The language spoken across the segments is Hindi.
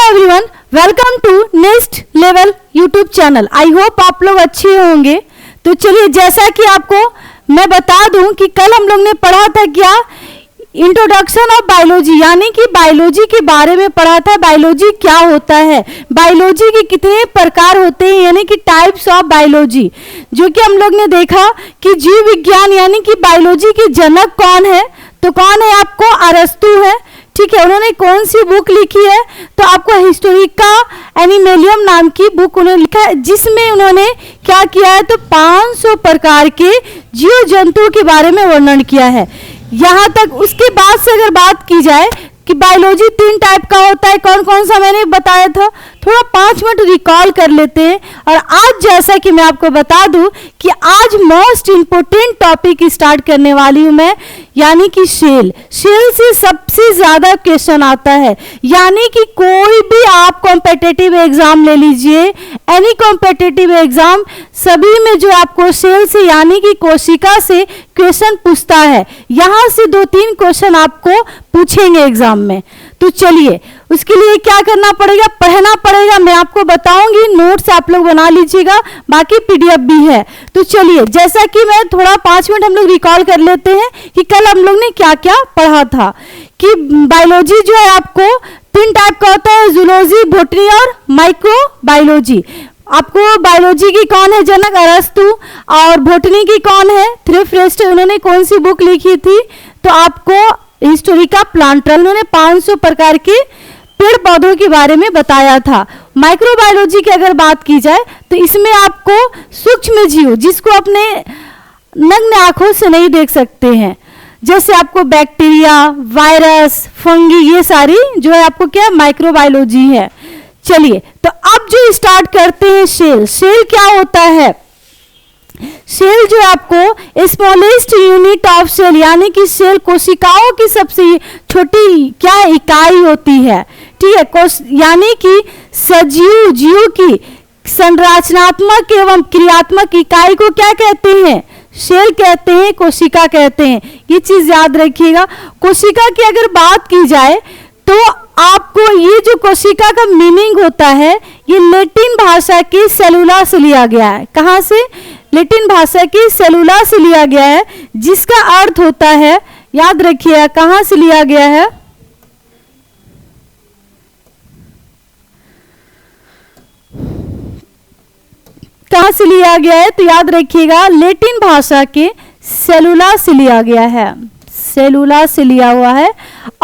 Everyone, welcome to next level YouTube channel. I hope आप लोग अच्छे होंगे। तो चलिए, जैसा कि आपको मैं बता दूं कि कल हम लोग ने पढ़ा था क्या, इंट्रोडक्शन ऑफ बायोलॉजी, यानी कि बायोलॉजी के बारे में पढ़ा था। बायोलॉजी क्या होता है, बायोलॉजी के कितने प्रकार होते हैं, यानी कि टाइप्स ऑफ बायोलॉजी, जो कि हम लोग ने देखा कि जीव विज्ञान यानी कि बायोलॉजी के जनक कौन है। तो कौन है आपको, अरस्तु है। ठीक है, उन्होंने कौन सी बुक लिखी है, तो आपको हिस्टोरिका एनिमेलियम नाम की बुक उन्होंने लिखा है, जिसमें उन्होंने क्या किया है, तो 500 प्रकार के जीव जंतुओं के बारे में वर्णन किया है। यहाँ तक उसके बाद से अगर बात की जाए कि बायोलॉजी 3 टाइप का होता है, कौन कौन सा मैंने बताया था, थोड़ा 5 मिनट रिकॉल कर लेते हैं। और आज जैसा कि मैं आपको बता दूं कि आज मोस्ट इंपोर्टेंट टॉपिक स्टार्ट करने वाली हूं मैं, यानी कि सेल। सेल से सबसे ज्यादा क्वेश्चन आता है, यानी कि कोई भी आप कॉम्पिटिटिव एग्जाम ले लीजिए, एनी कॉम्पिटिटिव एग्जाम, सभी में जो आपको सेल से यानी कि कोशिका से क्वेश्चन पूछता है। यहां से 2-3 क्वेश्चन आपको पूछेंगे एग्जाम में। तो चलिए, उसके लिए क्या करना पड़ेगा, पढ़ना पड़ेगा। मैं आपको बताऊंगी, नोट्स आप लोग बना लीजिएगा, बाकी पीडीएफ भी है। तो चलिए, जैसा कि मैं थोड़ा 5 मिनट हम लोग रिकॉल कर लेते हैं कि कल हम लोग ने क्या क्या पढ़ा था। कि बायोलॉजी जो है आपको 3 टाइप का होता है, जूलॉजी, बॉटनी और माइक्रो बायोलॉजी। आपको बायोलॉजी की कौन है जनक, अरस्तु, और बॉटनी की कौन है, थ्रिफ्ट। उन्होंने कौन सी बुक लिखी थी, तो आपको हिस्टोरिका प्लांटल, उन्होंने 500 प्रकार के पेड़ पौधों के बारे में बताया था। माइक्रोबायोलॉजी की अगर बात की जाए तो इसमें आपको सूक्ष्म जीव, जिसको अपने नग्न आंखों से नहीं देख सकते हैं, जैसे आपको बैक्टीरिया, वायरस, फंगी, ये सारी जो है आपको क्या माइक्रोबायोलॉजी है। चलिए, तो अब जो स्टार्ट करते हैं सेल। सेल क्या होता है, सेल जो आपको स्मॉलेस्ट यूनिट ऑफ सेल, यानी कि सेल कोशिकाओं की सबसे छोटी क्या इकाई होती है। ठीक है, यानी कि सजीव जीव की संरचनात्मक एवं क्रियात्मक इकाई को क्या कहते हैं, सेल कहते हैं, कोशिका कहते हैं। ये चीज याद रखिएगा। कोशिका की अगर बात की जाए तो आपको ये जो कोशिका का मीनिंग होता है, ये लैटिन भाषा की सेलुला से लिया गया है। कहां से, लैटिन भाषा की सेलुला से लिया गया है, जिसका अर्थ होता है, याद रखिए कहां से लिया गया है, कहां से लिया गया है, तो याद रखिएगा लैटिन भाषा के सेलुला से लिया गया है, सेलुला से लिया हुआ है।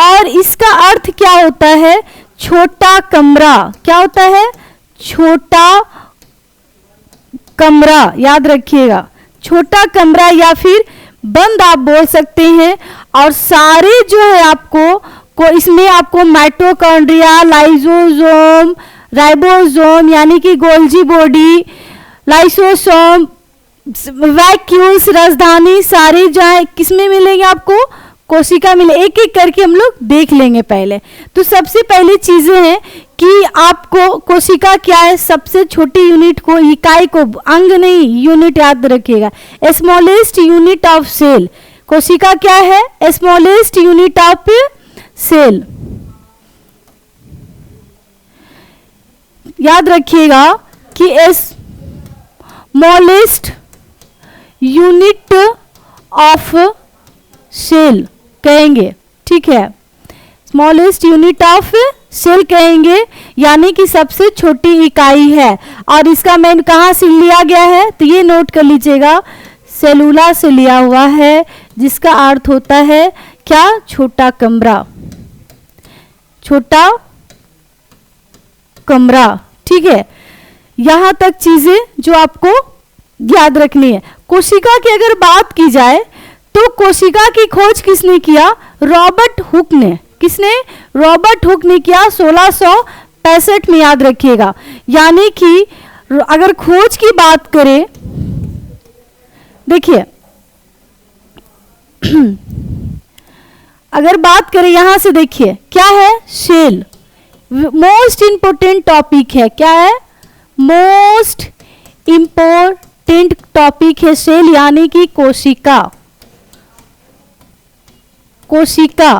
और इसका अर्थ क्या होता है, छोटा कमरा। क्या होता है, छोटा कमरा, याद रखिएगा, छोटा कमरा या फिर बंद आप बोल सकते हैं। और सारे जो है आपको इसमें आपको माइटोकॉन्ड्रिया, लाइसोसोम, राइबोसोम यानी कि गोल्जी बॉडी, लाइसोसोम, वैक्यूल्स, राजधानी, सारे जो है किसमें मिलेंगे आपको, कोशिका मिले। एक एक करके हम लोग देख लेंगे पहले। तो सबसे पहली चीजें हैं कि आपको कोशिका क्या है, सबसे छोटी यूनिट को, इकाई को, अंग नहीं यूनिट याद रखिएगा, स्मॉलेस्ट यूनिट ऑफ सेल। कोशिका क्या है, स्मॉलेस्ट यूनिट ऑफ सेल, याद रखिएगा कि स्मॉलेस्ट यूनिट ऑफ सेल कहेंगे। ठीक है, स्मॉलेस्ट यूनिट ऑफ सेल कहेंगे, यानी कि सबसे छोटी इकाई है। और इसका मेन कहाँ से लिया गया है, तो ये नोट कर लीजिएगा, सेलुला से लिया हुआ है, जिसका अर्थ होता है क्या, छोटा कमरा, छोटा कमरा। ठीक है, यहां तक चीजें जो आपको याद रखनी है। कोशिका की अगर बात की जाए तो कोशिका की खोज किसने किया, रॉबर्ट हुक ने। किसने, रॉबर्ट हुक ने किया 1665 में, याद रखिएगा। यानी कि अगर खोज की बात करें, देखिए अगर बात करें यहां से, देखिए क्या है, सेल मोस्ट इंपोर्टेंट टॉपिक है। क्या है, मोस्ट इंपोर्टेंट टॉपिक है सेल, यानी कि कोशिका। कोशिका,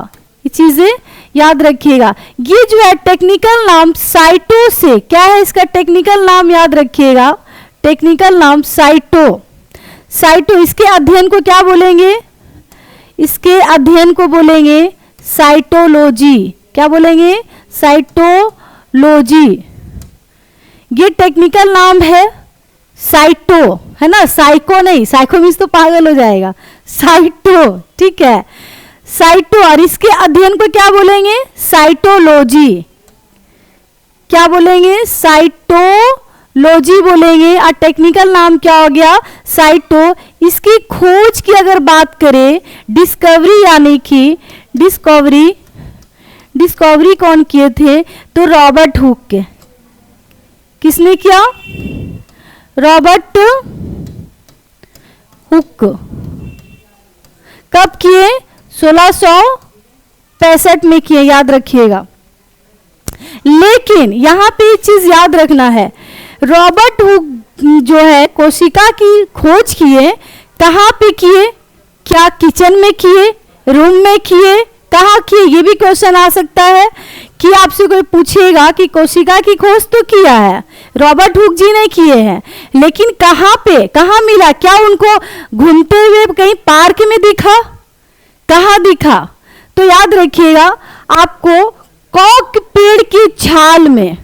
ये चीजें याद रखिएगा। ये जो है टेक्निकल नाम साइटो से, क्या है इसका टेक्निकल नाम याद रखिएगा, टेक्निकल नाम साइटो। साइटो, इसके अध्ययन को क्या बोलेंगे, इसके अध्ययन को बोलेंगे साइटोलॉजी। क्या बोलेंगे, साइटोलॉजी। ये टेक्निकल नाम है साइटो, है ना, साइको नहीं, साइको मीन्स तो पागल हो जाएगा, साइटो, ठीक है, साइटो। और इसके अध्ययन को क्या बोलेंगे, साइटोलॉजी। क्या बोलेंगे, साइटोलॉजी बोलेंगे। और टेक्निकल नाम क्या हो गया, साइटो। इसकी खोज की अगर बात करें, डिस्कवरी यानी कि डिस्कवरी कौन किए थे, तो रॉबर्ट हुक के। किसने किया, रॉबर्ट हुक। कब किए, 1665 में किए, याद रखिएगा। लेकिन यहां पे एक चीज याद रखना है, रॉबर्ट हुक जो है कोशिका की खोज किए, कहां पे किए, क्या किचन में किए, रूम में किए, कहां किए, ये भी क्वेश्चन आ सकता है कि आपसे कोई पूछेगा कि कोशिका की खोज तो किया है, रॉबर्ट हुक जी ने किए हैं, लेकिन कहां पे, कहां मिला, क्या उनको घूमते हुए कहीं पार्क में दिखा, कहां दिखा, तो याद रखिएगा आपको कॉक पेड़ की छाल में,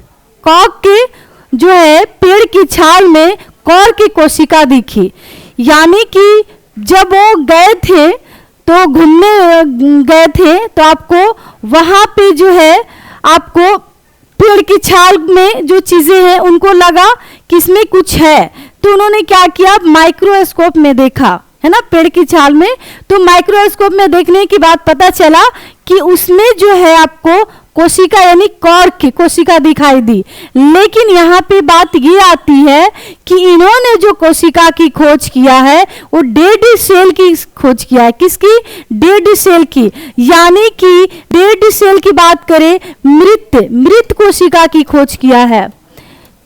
कॉक के जो है पेड़ की छाल में कॉर की कोशिका दिखी। यानी कि जब वो गए थे तो घूमने गए थे तो आपको वहां पे जो है आपको पेड़ की छाल में जो चीजें हैं उनको लगा कि इसमें कुछ है, तो उन्होंने क्या किया, माइक्रोस्कोप में देखा, है ना, पेड़ की छाल में। तो माइक्रोस्कोप में देखने के बाद पता चला कि उसमें जो है आपको कोशिका यानी कॉर्क की कोशिका दिखाई दी। लेकिन यहाँ पे बात ये आती है कि इन्होंने जो कोशिका की खोज किया है वो डेड सेल की खोज किया है। किसकी, डेड सेल की। यानी कि डेड सेल की बात करें, मृत कोशिका की खोज किया है।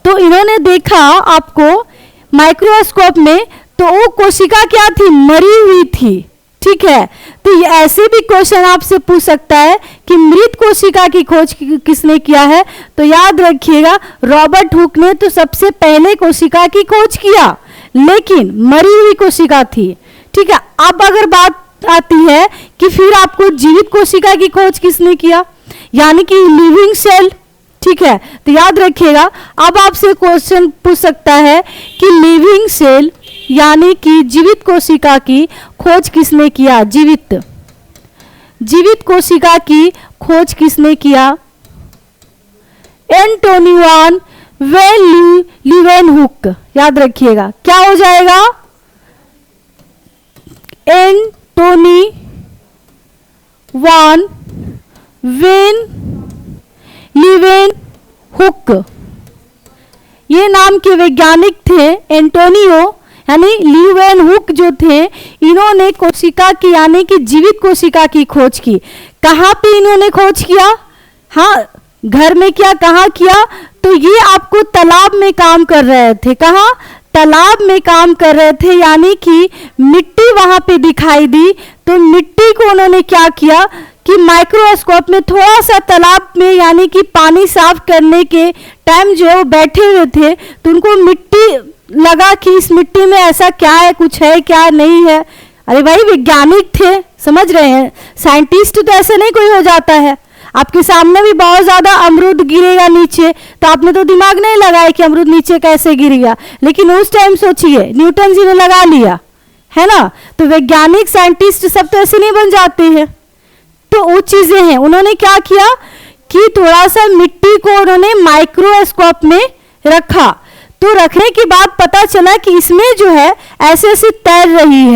तो इन्होंने देखा आपको माइक्रोस्कोप में, तो वो कोशिका क्या थी, मरी हुई थी, ठीक है। तो ये ऐसे भी क्वेश्चन आपसे पूछ सकता है कि मृत कोशिका की खोज किसने किया है, तो याद रखिएगा रॉबर्ट हुक ने तो सबसे पहले कोशिका की खोज किया, लेकिन मरी हुई कोशिका थी, ठीक है। अब अगर बात आती है कि फिर आपको जीवित कोशिका की खोज किसने किया, यानी कि लिविंग सेल, ठीक है। तो याद रखिएगा अब आपसे क्वेश्चन पूछ सकता है कि लिविंग सेल यानी कि जीवित कोशिका की खोज किसने किया, जीवित कोशिका की खोज किसने किया, एंटोनी वान लीवेनहुक। याद रखिएगा क्या हो जाएगा, एंटोनी वान लीवेनहुक, ये नाम के वैज्ञानिक थे। एंटोनियो यानी लीवेनहुक जो थे, इन्होंने कोशिका की यानी कि जीवित कोशिका की खोज की। कहाँ पे इन्होंने खोज किया, हाँ घर में किया, कहाँ किया, तो ये आपको तालाब में काम कर रहे थे। कहाँ, तालाब में काम कर रहे थे, यानी कि मिट्टी वहां पे दिखाई दी, तो मिट्टी को उन्होंने क्या किया कि माइक्रोस्कोप में थोड़ा सा तालाब में यानी कि पानी साफ करने के टाइम जो है वो बैठे हुए थे, तो उनको मिट्टी लगा कि इस मिट्टी में ऐसा क्या है, कुछ है क्या नहीं है। अरे भाई वैज्ञानिक थे, समझ रहे हैं, साइंटिस्ट तो ऐसे नहीं कोई हो जाता है। आपके सामने भी बहुत ज्यादा अमरूद गिरेगा नीचे, तो आपने तो दिमाग नहीं लगाया कि अमरूद नीचे कैसे गिर गया, लेकिन उस टाइम सोचिए न्यूटन जी ने लगा लिया, है ना। तो वैज्ञानिक साइंटिस्ट सब तो ऐसे नहीं बन जाते हैं। तो वो चीजें हैं, उन्होंने क्या किया कि थोड़ा सा मिट्टी को उन्होंने माइक्रोस्कोप में रखा, तो रखने के बाद पता चला कि इसमें जो है ऐसे ऐसे तैर रही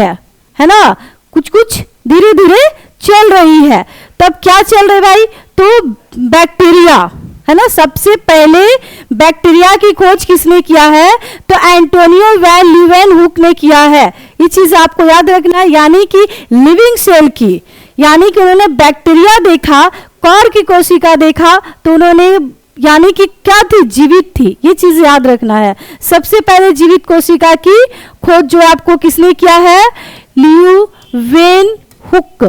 है ना, कुछ कुछ धीरे धीरे चल रही है। तब क्या चल रहा है भाई, तो बैक्टीरिया, है ना। सबसे पहले बैक्टीरिया की खोज किसने किया है, तो एंटोनियो वैन लीवेनहुक ने किया है। ये चीज आपको याद रखना है, यानी कि लिविंग सेल की, यानी कि उन्होंने बैक्टीरिया देखा, कॉर की कोशिका देखा, तो उन्होंने यानी कि क्या थी, जीवित थी। ये चीज याद रखना है। सबसे पहले जीवित कोशिका की खोज जो आपको किसने किया है, लीवेनहुक।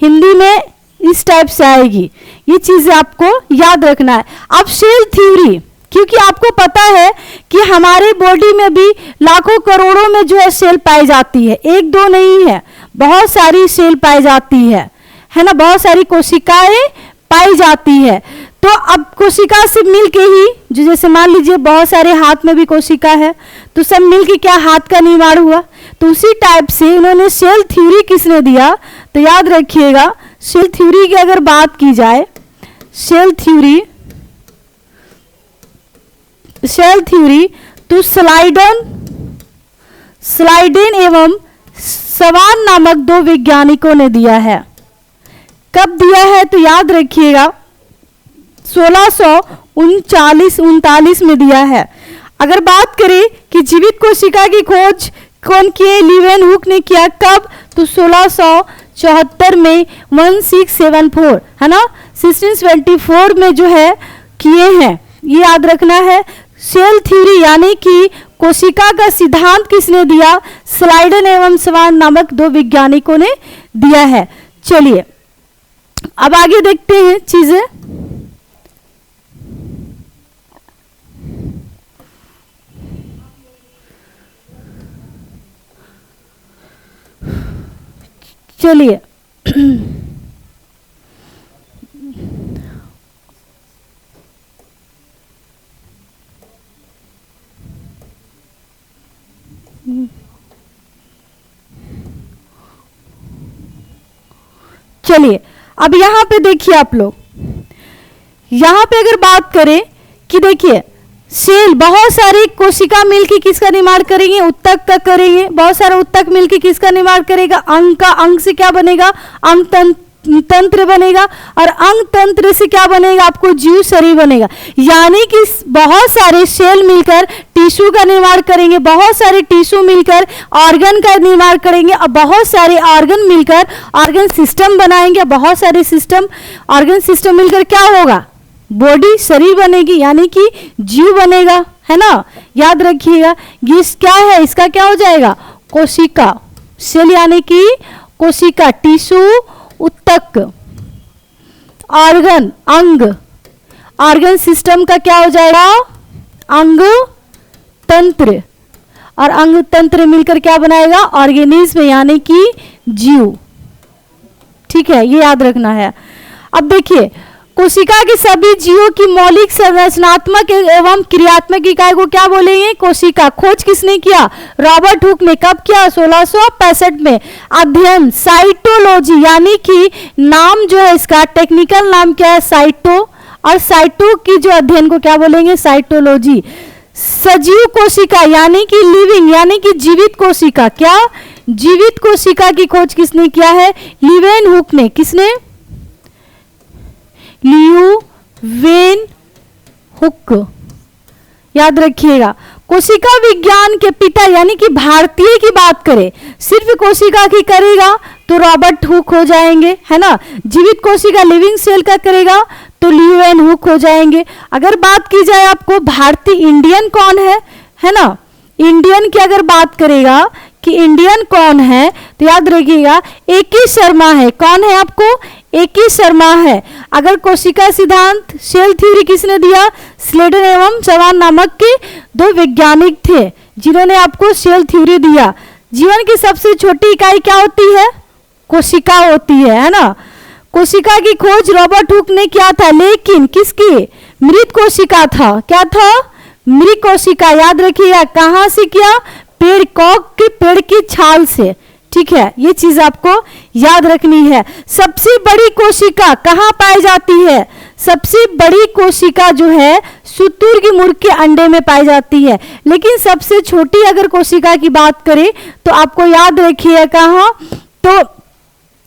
हिंदी में इस टाइप से आएगी। ये चीजें आपको याद रखना है। अब सेल थ्योरी, क्योंकि आपको पता है कि हमारे बॉडी में भी लाखों करोड़ों में जो है सेल पाई जाती है, एक दो नहीं है, बहुत सारी सेल पाई जाती है ना, बहुत सारी कोशिकाएं पाई जाती है। तो अब कोशिका से मिलके ही जो, जैसे मान लीजिए बहुत सारे हाथ में भी कोशिका है, तो सब मिलके क्या हाथ का निर्माण हुआ। तो उसी टाइप से इन्होंने सेल थ्योरी किसने दिया, तो याद रखिएगा सेल थ्योरी की अगर बात की जाए, सेल थ्योरी तो स्लाइडेन एवं सवान नामक दो वैज्ञानिकों ने दिया है। कब दिया है, तो याद रखिएगा 1639 में दिया है। अगर बात करें कि जीवित कोशिका की खोज कौन किए, लीवेनहुक ने किया। कब, तो 1674 में 1674 है ना, 1624 में जो है किए हैं, ये याद रखना है। सेल थ्योरी यानी कि कोशिका का सिद्धांत किसने दिया, स्लाइडन एवं सवान नामक दो वैज्ञानिकों ने दिया है। चलिए अब आगे देखते हैं चीजें। चलिए चलिए अब यहां पे देखिए आप लोग, यहां पे अगर बात करें कि देखिए सेल बहुत सारी कोशिका मिलकर किसका निर्माण करेंगे, उत्तक का करेंगे। बहुत सारा उत्तक मिलकर किसका निर्माण करेगा, अंग का। अंग से क्या बनेगा, अंग तंत्र बनेगा, और अंग तंत्र से क्या बनेगा, आपको जीव शरीर बनेगा। यानी कि बहुत सारे सेल मिलकर टिश्यू का निर्माण करेंगे, बहुत सारे टिश्यू मिलकर ऑर्गन का निर्माण करेंगे, और बहुत सारे ऑर्गन मिलकर ऑर्गन सिस्टम बनाएंगे। बहुत सारे सिस्टम, ऑर्गन सिस्टम मिलकर क्या होगा, बॉडी, शरीर बनेगी, यानी कि जीव बनेगा, है ना। याद रखिएगा ये क्या है, इसका क्या हो जाएगा, कोशिका। सेल यानी कि कोशिका, टिश्यू, उत्तक, ऑर्गन, अंग, ऑर्गन सिस्टम का क्या हो जाएगा, अंग तंत्र, और अंग तंत्र मिलकर क्या बनाएगा, ऑर्गेनिज्म यानी कि जीव। ठीक है, ये याद रखना है। अब देखिए कोशिका के सभी जीवों की मौलिक संरचनात्मक एवं क्रियात्मक इकाई को क्या बोलेंगे, कोशिका। खोज किसने किया, रॉबर्ट हुक ने। कब किया, 1665 में। अध्ययन, साइटोलॉजी, यानी कि नाम जो है इसका टेक्निकल नाम क्या है, साइटो, और साइटो की जो अध्ययन को क्या बोलेंगे, साइटोलॉजी। सजीव कोशिका यानी कि लिविंग, यानी कि जीवित कोशिका। क्या, जीवित कोशिका की खोज किसने किया है, लीवेनहुक ने। किसने, लीवेनहुक। याद रखिएगा कोशिका विज्ञान के पिता, यानी कि भारतीय की बात करें, सिर्फ कोशिका की करेगा तो रॉबर्ट हुक हो जाएंगे, है ना। जीवित कोशिका, लिविंग सेल का करेगा तो लीवेनहुक हो जाएंगे। अगर बात की जाए आपको भारतीय इंडियन कौन है ना, इंडियन की अगर बात करेगा कि इंडियन कौन है, तो याद रखिएगा A.K. शर्मा है। कौन है आपको, A.K. शर्मा है। अगर कोशिका सिद्धांत, सेल थ्योरी किसने दिया, स्लेडन एवं सवान नामक के दो वैज्ञानिक थे जिन्होंने आपको सेल थ्योरी दिया। जीवन की सबसे छोटी इकाई क्या होती है, कोशिका होती है ना। कोशिका की खोज रॉबर्ट हुक ने किया था, लेकिन किसकी, मृत कोशिका था। क्या था, मृत कोशिका। याद रखिएगा कहां से किया, पेड़, कॉक के पेड़ की छाल से। ठीक है, ये चीज आपको याद रखनी है। सबसे बड़ी कोशिका कहाँ पाई जाती है, सबसे बड़ी कोशिका जो है शुतुरमुर्ग के अंडे में पाई जाती है। लेकिन सबसे छोटी अगर कोशिका की बात करें तो आपको याद रखिए कहाँ, तो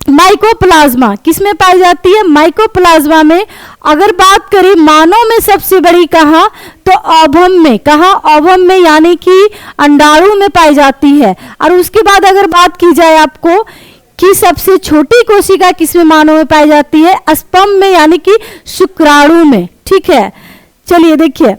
माइकोप्लाज्मा किसमें पाई जाती है, माइकोप्लाज्मा में। अगर बात करें मानव में सबसे बड़ी कहाँ, तो ओवम में। कहाँ, ओवम में, यानी कि अंडाणु में पाई जाती है। और उसके बाद अगर बात की जाए आपको कि सबसे छोटी कोशिका किसमें मानव में पाई जाती है, स्पर्म में, यानी कि शुक्राणु में। ठीक है, चलिए देखिए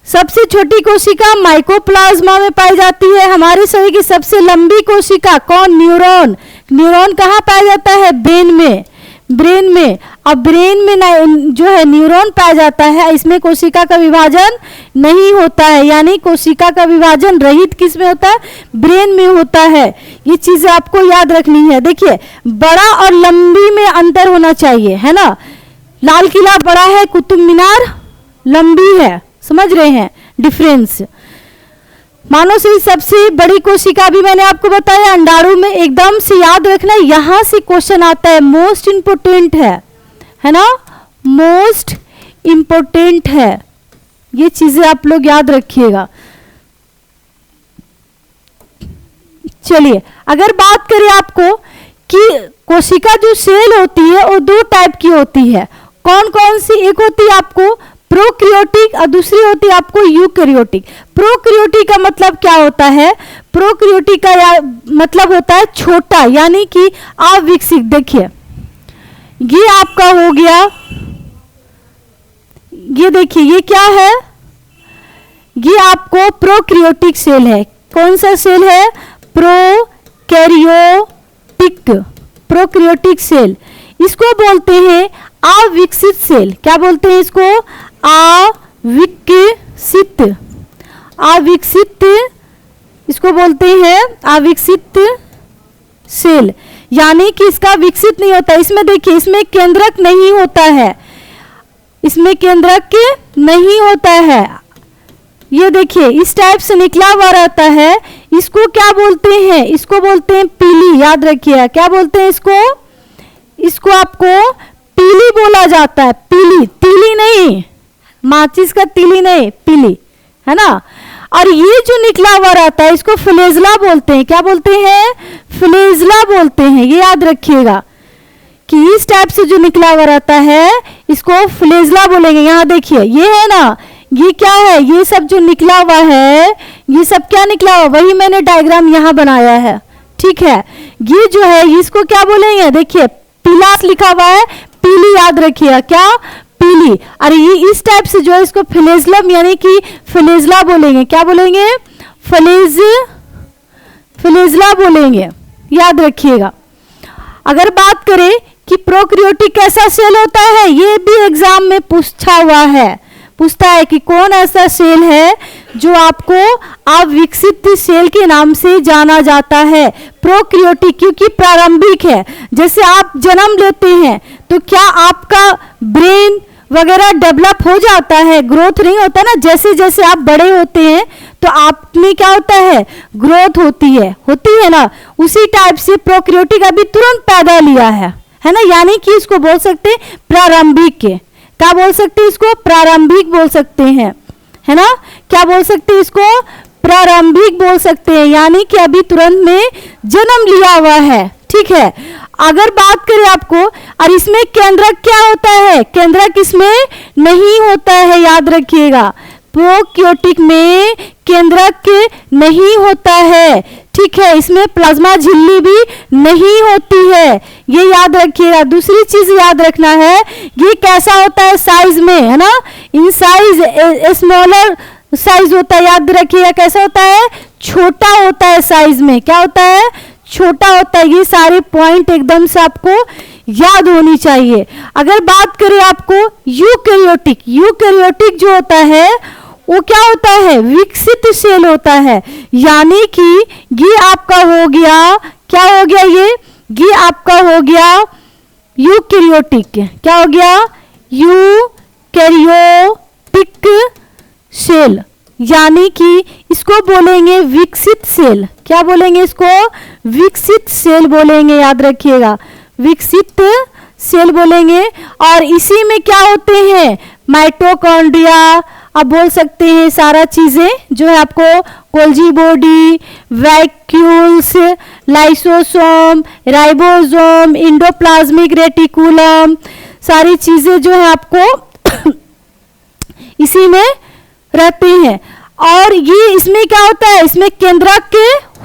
सबसे छोटी कोशिका माइकोप्लाज्मा में पाई जाती है। हमारे शरीर की सबसे लंबी कोशिका कौन, न्यूरॉन। न्यूरॉन कहाँ पाया जाता है, ब्रेन में। ब्रेन में। अब ब्रेन में जो है न्यूरॉन पाया जाता है, इसमें कोशिका का विभाजन नहीं होता है, यानी कोशिका का विभाजन रहित किस में होता है, ब्रेन में होता है। ये चीजें आपको याद रखनी है। देखिए बड़ा और लंबी में अंतर होना चाहिए, है ना। लाल किला बड़ा है, कुतुब मीनार लंबी है, समझ रहे हैं डिफरेंस। मानव शरीर सबसे बड़ी कोशिका भी मैंने आपको बताया अंडाणु में, एकदम से याद रखना, यहां से क्वेश्चन आता है, मोस्ट इंपोर्टेंट है ना, मोस्ट इंपोर्टेंट है। ये चीजें आप लोग याद रखिएगा। चलिए अगर बात करें आपको कि कोशिका जो सेल होती है वो दो टाइप की होती है। कौन कौन सी? एक होती है आपको प्रोकैरियोटिक और दूसरी होती है आपको यूकैरियोटिक। प्रोकैरियोटिक का मतलब क्या होता है? प्रोकैरियोटिक का मतलब होता है छोटा, यानी कि अविकसित। देखिए ये आपका हो गया, ये देखिए ये क्या है, ये आपको प्रोकैरियोटिक सेल है। कौन सा सेल है? Prokaryotic cell. इसको बोलते हैं अविकसित सेल। क्या बोलते हैं इसको? अविकसित, इसको बोलते हैं अविकसित सेल, यानी कि इसका विकसित नहीं होता। इसमें देखिए इसमें केंद्रक नहीं होता है, इसमें केंद्रक नहीं होता है। ये देखिए इस टाइप से निकला हुआ रहता है। इसको क्या बोलते हैं? इसको बोलते हैं पीली। याद रखिए क्या बोलते हैं इसको? इसको आपको पीली बोला जाता है। पीली, तीली नहीं, माचिस का तीली नहीं, पीली, है ना। और ये जो निकला हुआ रहता है इसको फ्लेजला बोलते हैं। क्या बोलते हैं? फ्लेजला बोलते हैं। ये याद रखिएगा कि इस टाइप से जो निकला हुआ रहता है इसको फ्लेजला बोलेंगे। यहाँ देखिए ये है ना, ये क्या है? ये सब जो निकला हुआ है, ये सब क्या निकला हुआ? वही मैंने डायग्राम यहाँ बनाया है, ठीक है। ये जो है इसको क्या बोलेंगे? देखिए पीला लिखा हुआ है, पीली याद रखिएगा। क्या? पीली। अरे ये इस टाइप से जो है इसको फ्लेजलम यानी कि फ्लेजला बोलेंगे। क्या बोलेंगे? फ्लेजला बोलेंगे, याद रखिएगा। अगर बात करें कि प्रोकैरियोटिक कैसा सेल होता है, ये भी एग्जाम में पूछा हुआ है, पूछता है कि कौन ऐसा सेल है जो आपको अविकसित सेल के नाम से जाना जाता है। प्रोकैरियोटिक क्योंकि प्रारंभिक है। जैसे आप जन्म लेते हैं तो क्या आपका ब्रेन वगैरह डेवलप हो जाता है, ग्रोथ नहीं होता ना। जैसे जैसे आप बड़े होते हैं तो आप में क्या होता है? ग्रोथ होती है ना। उसी टाइप से प्रोकैरियोटिक अभी तुरंत पैदा लिया है ना, यानी कि इसको बोल सकते हैं प्रारंभिक के। क्या बोल सकते हैं इसको? प्रारंभिक बोल सकते हैं, है ना। क्या बोल सकते हैं इसको? प्रारंभिक बोल सकते हैं, यानी कि अभी तुरंत में जन्म लिया हुआ है, ठीक है। अगर बात करें आपको, और इसमें केंद्रक क्या होता है? केंद्रक इसमें नहीं होता है, याद रखिएगा। प्रोकैरियोटिक में केंद्रक नहीं होता है, ठीक है। इसमें प्लाज्मा झिल्ली भी नहीं होती है, ये याद रखिएगा। दूसरी चीज याद रखना है, ये कैसा होता है साइज में, है ना। इन साइज स्मॉलर साइज होता है, याद रखिएगा। कैसा होता है? छोटा होता है साइज में। क्या होता है? छोटा होता है। ये सारे पॉइंट एकदम से आपको याद होनी चाहिए। अगर बात करें आपको यूकैरियोटिक, यूकैरियोटिक जो होता है वो क्या होता है? विकसित सेल होता है, यानी कि ये आपका हो गया, क्या हो गया? ये आपका हो गया यूकैरियोटिक। क्या हो गया? यूकैरियोटिक सेल, यानी कि इसको बोलेंगे विकसित सेल। क्या बोलेंगे इसको? विकसित सेल बोलेंगे, याद रखिएगा। विकसित सेल बोलेंगे। और इसी में क्या होते हैं? माइटोकॉन्ड्रिया, आप बोल सकते हैं सारा चीजें जो है आपको, Golgi body, vacuoles, lysosome, ribosome, endoplasmic reticulum, सारी चीजें जो है आपको इसी में रहते हैं। और ये इसमें क्या होता है? इसमें केंद्रक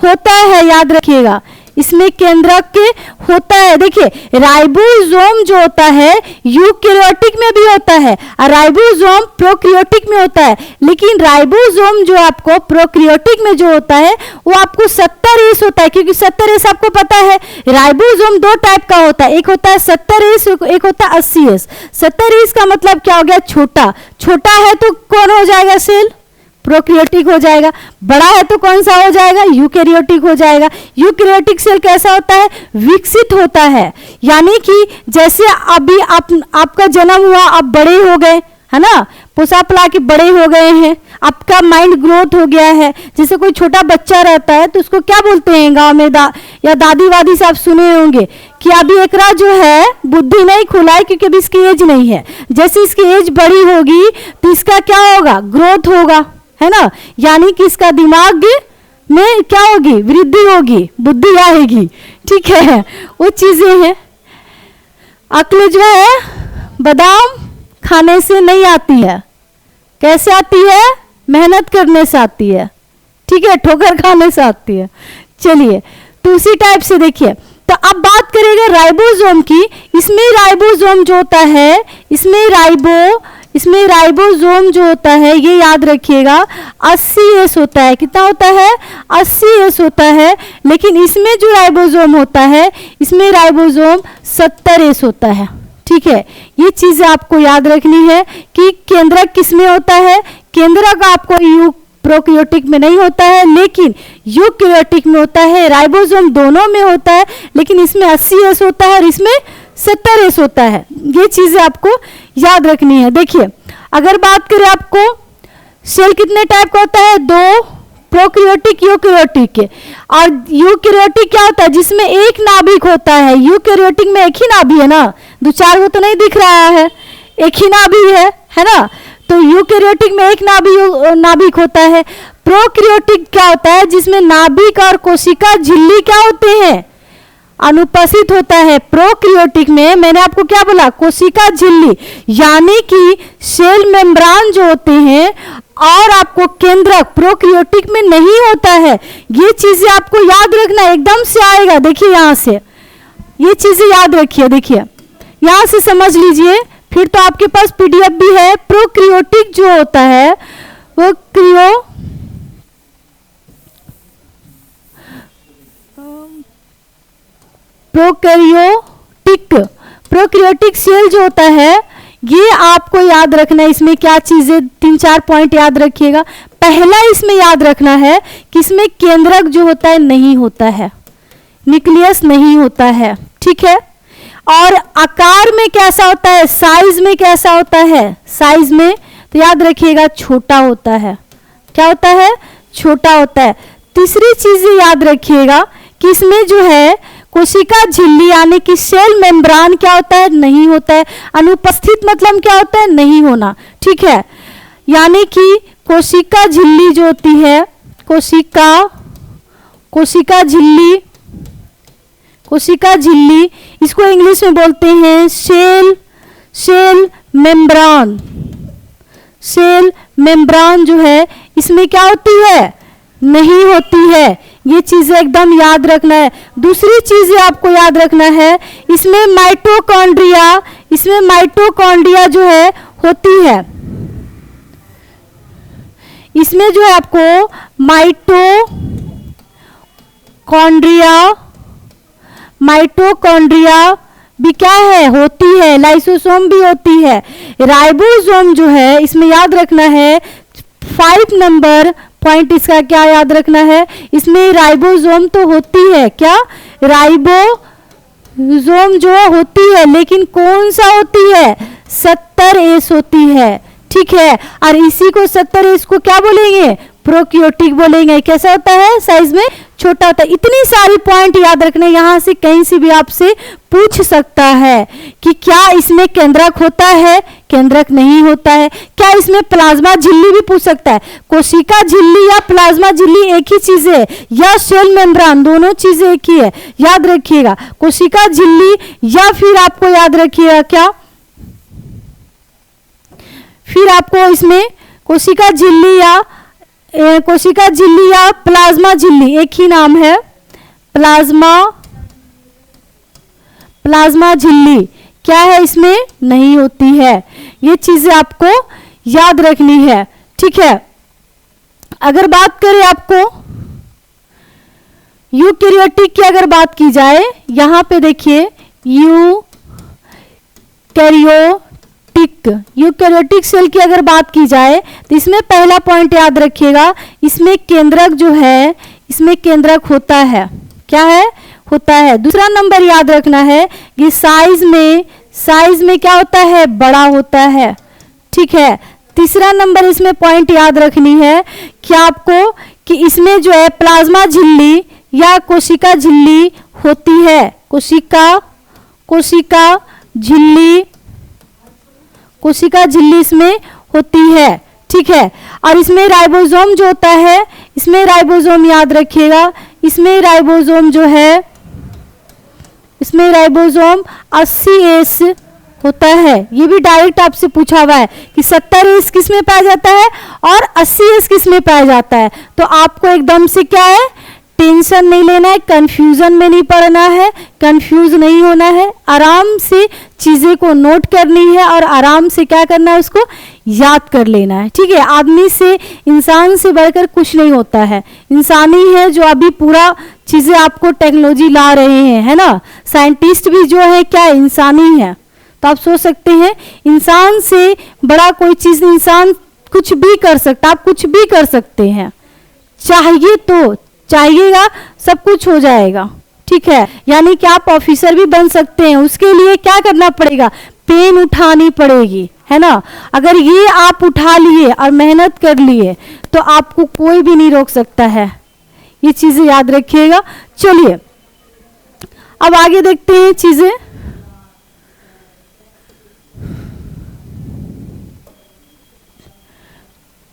होता है, याद रखिएगा। इसमें केंद्रक के होता है। देखिए राइबोसोम जो होता है यूकेरियोटिक में भी होता है और राइबोसोम प्रोकैरियोटिक में होता है, लेकिन राइबोसोम जो आपको प्रोकैरियोटिक में जो होता है वो आपको 70S होता है, क्योंकि 70S आपको पता है राइबोसोम दो टाइप का होता है, एक होता है 70S, एक होता है 80S। 70S का मतलब क्या हो गया, छोटा, छोटा है तो कौन हो जाएगा सेल, प्रोकैरियोटिक हो जाएगा, बड़ा है तो कौन सा हो जाएगा, यूकेरियोटिक हो जाएगा। यूकेरियोटिक सेल कैसा होता है, विकसित होता है, यानी कि जैसे अभी आपका जन्म हुआ, आप बड़े हो गए है ना, पोसा पला के बड़े हो गए हैं, आपका माइंड ग्रोथ हो गया है। जैसे कोई छोटा बच्चा रहता है तो उसको क्या बोलते हैं गांव में, या दादी वादी से आप सुने होंगे कि अभी एकरा जो है बुद्धि नहीं खुला है क्योंकि अभी इसकी एज नहीं है। जैसे इसकी एज बड़ी होगी तो इसका क्या होगा, ग्रोथ होगा, है ना, यानी कि इसका दिमाग में क्या होगी, वृद्धि होगी, बुद्धि आएगी। ठीक है, वो चीजें हैं। अक्ल जो है बादाम खाने से नहीं आती है, कैसे आती है, मेहनत करने से आती है। ठीक है, ठोकर खाने से आती है। चलिए, तो उसी टाइप से देखिए, तो अब बात करेंगे राइबोसोम की। इसमें राइबोसोम जो होता है, इसमें राइबोसोम जो होता है, ये याद रखिएगा 80S होता है। कितना होता है, 80S होता है, लेकिन इसमें जो राइबोसोम होता है, इसमें राइबोसोम 70S होता है। ठीक है, ये चीजें आपको याद रखनी है कि केंद्रक किसमें होता है, केंद्रक आपको प्रोकैरियोटिक में नहीं होता है, लेकिन यूकेरियोटिक में होता है। राइबोसोम दोनों में होता है, लेकिन इसमें 80S होता है और इसमें 70S होता है। ये चीजें आपको याद रखनी है। देखिए, अगर बात करें आपको सेल कितने टाइप का होता है, दो, प्रोकैरियोटिक यूकेरियोटिक के। और यूकेरियोटिक क्या होता है, जिसमें एक नाभिक होता है। यूकेरियोटिक में एक ही नाभि है ना, दो चार वो तो नहीं दिख रहा है, एक ही नाभि है ना। तो यूकेरियोटिक में एक नाभिक होता है। प्रोकैरियोटिक क्या होता है, जिसमें नाभिक और कोशिका झिल्ली क्या होते हैं, अनुपस्थित होता है। प्रोकैरियोटिक में मैंने आपको क्या बोला, कोशिका झिल्ली, यानी कि सेल मेम्ब्रान जो होते हैं, और आपको केंद्रक प्रोकैरियोटिक में नहीं होता है। ये चीजें आपको याद रखना, एकदम से आएगा। देखिए यहां से ये चीजें याद रखिए, देखिए यहां से समझ लीजिए, फिर तो आपके पास PDF भी है। प्रोकैरियोटिक जो होता है वो प्रोकैरियोटिक सेल जो होता है, ये आपको याद रखना है। इसमें क्या चीजें, 3-4 पॉइंट याद रखिएगा। पहला इसमें याद रखना है कि इसमें केंद्रक जो होता है नहीं होता है, न्यूक्लियस नहीं होता है। ठीक है, और आकार में कैसा होता है, साइज में कैसा होता है, साइज में तो याद रखिएगा छोटा होता है। क्या होता है, छोटा होता है। तीसरी चीज याद रखिएगा कि इसमें जो है कोशिका झिल्ली यानी कि सेल मेम्ब्रान क्या होता है, नहीं होता है। अनुपस्थित मतलब क्या होता है, नहीं होना। ठीक है, यानी कि कोशिका झिल्ली जो होती है, कोशिका झिल्ली, इसको इंग्लिश में बोलते हैं सेल मेम्ब्रान। सेल मेम्ब्रान जो है, इसमें क्या होती है, नहीं होती है। ये चीजें एकदम याद रखना है। दूसरी चीजें आपको याद रखना है, इसमें माइटोकॉन्ड्रिया जो है होती है। इसमें जो है आपको माइटोकॉन्ड्रिया भी क्या है, होती है। लाइसोसोम भी होती है। राइबोसोम जो है, इसमें याद रखना है 5 नंबर पॉइंट, इसका क्या याद रखना है, इसमें राइबोसोम तो होती है, क्या, राइबोसोम जो होती है, लेकिन कौन सा होती है, 70S होती है। ठीक है, और इसी को 70S को क्या बोलेंगे, प्रोकैरियोटिक बोलेंगे। कैसा होता है, साइज में छोटा होता है। इतनी सारी पॉइंट याद रखने, यहां से कहीं से भी आपसे पूछ सकता है कि क्या इसमें केंद्रक होता है, केंद्रक नहीं होता है। क्या इसमें प्लाज्मा झिल्ली भी पूछ सकता है। कोशिका झिल्ली या प्लाज्मा झिल्ली एक ही चीज है, या सेल मेम्ब्रान, दोनों चीजें एक ही है। याद रखिएगा, कोशिका झिल्ली, या फिर आपको याद रखिएगा क्या, फिर आपको इसमें कोशिका झिल्ली या प्लाज्मा झिल्ली, एक ही नाम है, प्लाज्मा झिल्ली क्या है, इसमें नहीं होती है। ये चीजें आपको याद रखनी है, ठीक है। अगर बात करें आपको यूकैरियोटिक की अगर बात की जाए, यहां पे देखिए यूकैरियोटिक सेल की अगर बात की जाए तो इसमें पहला पॉइंट याद रखिएगा, इसमें केंद्रक जो है, इसमें केंद्रक होता है, क्या है, होता है। दूसरा नंबर याद रखना है कि साइज में क्या होता है, बड़ा होता है, ठीक है। तीसरा नंबर इसमें पॉइंट याद रखनी है कि आपको कि इसमें जो है प्लाज्मा झिल्ली या कोशिका झिल्ली होती है, कोशिका झिल्ली इसमें होती है, ठीक है। और इसमें राइबोसोम जो होता है, इसमें राइबोसोम याद रखिएगा, इसमें राइबोसोम जो है, इसमें राइबोसोम 80S होता है। ये भी डायरेक्ट आपसे पूछा हुआ है कि 70S किस में पाया जाता है और 80S किस में पाया जाता है। तो आपको एकदम से क्या है, टेंशन नहीं लेना है, कंफ्यूजन में नहीं पड़ना है, कंफ्यूज नहीं होना है, आराम से चीजें को नोट करनी है और आराम से क्या करना है, उसको याद कर लेना है, ठीक है। आदमी से, इंसान से बढ़कर कुछ नहीं होता है, इंसान ही है जो अभी पूरा चीजें आपको टेक्नोलॉजी ला रहे हैं, है ना। साइंटिस्ट भी जो है क्या, इंसान ही है। तो आप सोच सकते हैं इंसान से बड़ा कोई चीज, इंसान कुछ भी कर सकता, आप कुछ भी कर सकते हैं, चाहिए तो चाहिएगा, सब कुछ हो जाएगा, ठीक है। यानी कि आप ऑफिसर भी बन सकते हैं, उसके लिए क्या करना पड़ेगा, पेन उठानी पड़ेगी, है ना। अगर ये आप उठा लिए और मेहनत कर लिए तो आपको कोई भी नहीं रोक सकता है, ये चीजें याद रखिएगा। चलिए अब आगे देखते हैं चीजें।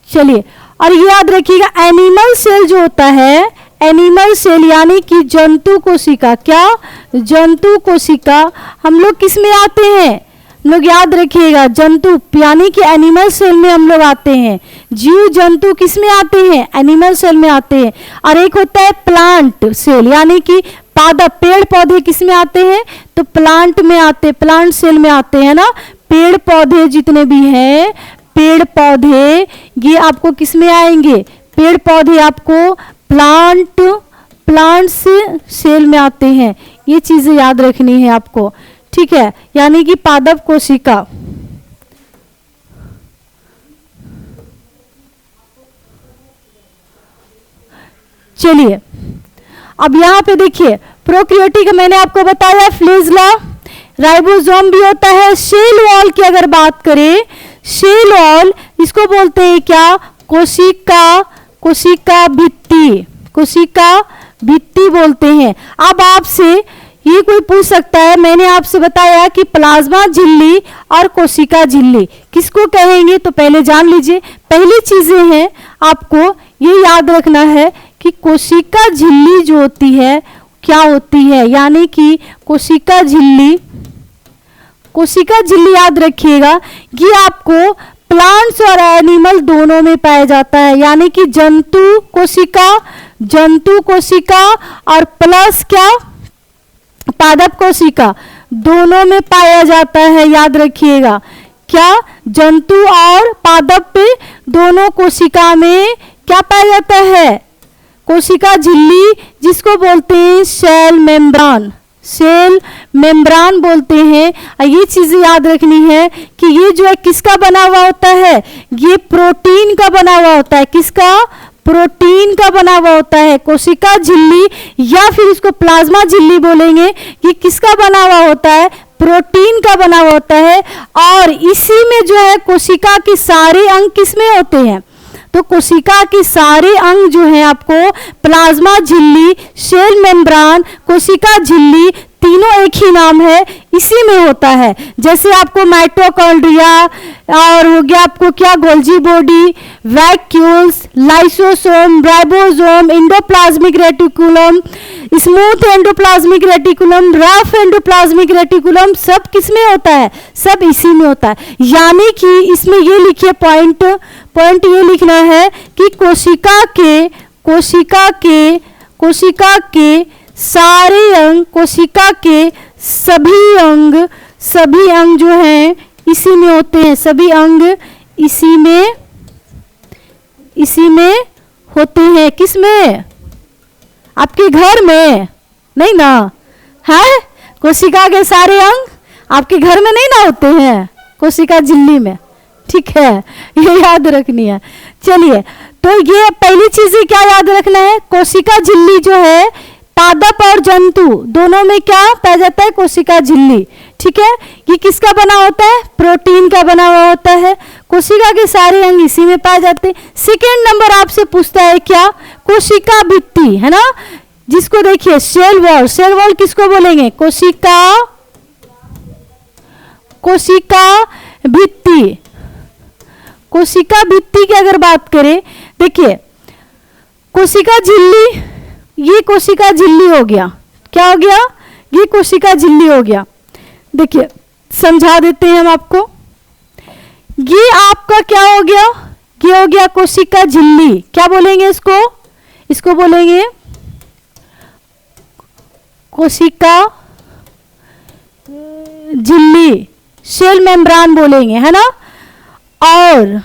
चलिए, और ये याद रखिएगा, एनिमल सेल जो होता है, एनिमल सेल यानी कि जंतु कोशिका, क्या, जंतु कोशिका हम लोग किस में आते हैं, लोग याद रखिएगा, जंतु यानी कि एनिमल सेल में हम लोग आते हैं। जीव जंतु किस में आते हैं, एनिमल सेल में आते हैं। और एक होता है प्लांट सेल यानी कि पादप, पेड़ पौधे किस में आते हैं, तो प्लांट में आते, प्लांट सेल में आते हैं ना। पेड़ पौधे जितने भी हैं, पेड़ पौधे ये आपको किस में आएंगे, पेड़ पौधे आपको प्लांट्स सेल में आते हैं। ये चीजें याद रखनी है आपको, ठीक है। यानी कि पादप कोशिका। चलिए अब यहां पे देखिए, प्रोकैरियोटिक मैंने आपको बताया, फ्लैजेला, राइबोसोम भी होता है। सेल वॉल की अगर बात करें, सेल वॉल इसको बोलते हैं क्या, कोशिका भित्ति बोलते हैं। अब आपसे ये कोई पूछ सकता है, मैंने आपसे बताया कि प्लाज्मा झिल्ली और कोशिका झिल्ली किसको कहेंगे, तो पहले जान लीजिए। पहली चीजें हैं आपको ये याद रखना है कि कोशिका झिल्ली जो होती है क्या होती है, यानी कि कोशिका झिल्ली याद रखिएगा, ये आपको प्लांट्स और एनिमल दोनों में पाया जाता है। यानी कि जंतु कोशिका और प्लस क्या, पादप कोशिका दोनों में पाया जाता है, याद रखिएगा। क्या, जंतु और पादप पे दोनों कोशिका में क्या पाया जाता है, कोशिका झिल्ली, जिसको बोलते हैं सेल मेम्ब्रान बोलते हैं। ये चीजें याद रखनी है कि ये जो है किसका बना हुआ होता है, ये प्रोटीन का बना हुआ होता है, किसका, प्रोटीन का बना हुआ होता है। कोशिका झिल्ली या फिर इसको प्लाज्मा झिल्ली बोलेंगे, कि किसका बना हुआ होता है, प्रोटीन का बना हुआ होता है। और इसी में जो है कोशिका के सारे अंग किसमें होते हैं, तो कोशिका के सारे अंग जो है आपको प्लाज्मा झिल्ली, सेल मेम्ब्रान, कोशिका झिल्ली, तीनों एक ही नाम है, इसी में होता है। जैसे आपको माइटोकॉन्ड्रिया और हो गया आपको क्या, Golgi body, vacuoles, lysosome, ribosome, endoplasmic reticulum, smooth endoplasmic reticulum, rough endoplasmic reticulum, सब किस में होता है, सब इसी में होता है। यानी कि इसमें ये लिखिए पॉइंट ये लिखना है कि कोशिका के सारे अंग, कोशिका के सभी अंग जो हैं इसी में होते हैं, सभी अंग इसी में होते हैं। किस में? आपके घर में नहीं ना है? कोशिका के सारे अंग आपके घर में नहीं ना होते हैं, कोशिका झिल्ली में। ठीक है, ये याद रखनी है। चलिए, तो ये पहली चीज क्या याद रखना है, कोशिका झिल्ली जो है पादप और जंतु दोनों में क्या पाया जाता है, कोशिका झिल्ली। ठीक है, ये किसका बना होता है, प्रोटीन का बना हुआ होता है। कोशिका के सारे अंग इसी में पाए जाते हैं। सेकेंड नंबर आपसे पूछता है क्या, कोशिका भित्ति, है ना, जिसको देखिए सेल वॉल। सेल वॉल किसको बोलेंगे, कोशिका भित्ति। कोशिका भित्ति की अगर बात करें, देखिए कोशिका झिल्ली, ये कोशिका झिल्ली हो गया। क्या हो गया, ये कोशिका झिल्ली हो गया। देखिए समझा देते हैं हम आपको। ये आपका क्या हो गया, ये हो गया कोशिका झिल्ली। क्या बोलेंगे इसको, इसको बोलेंगे कोशिका झिल्ली, सेल मेम्ब्रेन बोलेंगे, है ना। और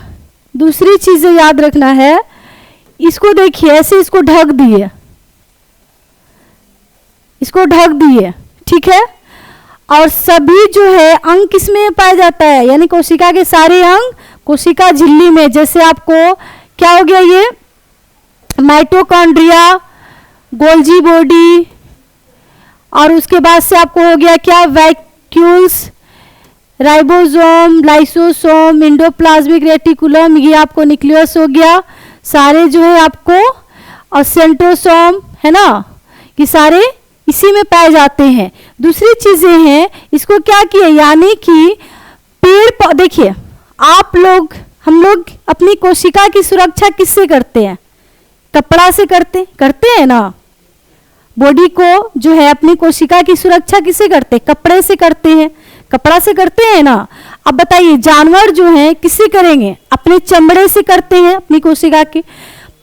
दूसरी चीज याद रखना है, इसको देखिए ऐसे इसको ढक दिए, इसको ढक दिए। ठीक है, और सभी जो है अंग किस में पाया जाता है, यानी कोशिका के सारे अंग कोशिका झिल्ली में। जैसे आपको क्या हो गया, ये माइटोकॉन्ड्रिया, गोल्जी बॉडी, और उसके बाद से आपको हो गया क्या, vacuoles, ribosome, lysosome, endoplasmic reticulum, ये आपको न्यूक्लियस हो गया। सारे जो है आपको, और सेंट्रोसोम, है ना, ये सारे इसी में पाए जाते हैं। दूसरी चीजें हैं, इसको क्या किए, यानी कि पेड़, देखिए आप लोग, हम लोग अपनी कोशिका की सुरक्षा किससे करते हैं, कपड़ा से करते हैं ना। बॉडी को जो है अपनी कोशिका की सुरक्षा किससे करते हैं, कपड़े से करते हैं, कपड़ा से करते हैं ना। अब बताइए जानवर जो हैं किससे करेंगे, अपने चमड़े से करते हैं अपनी कोशिका के।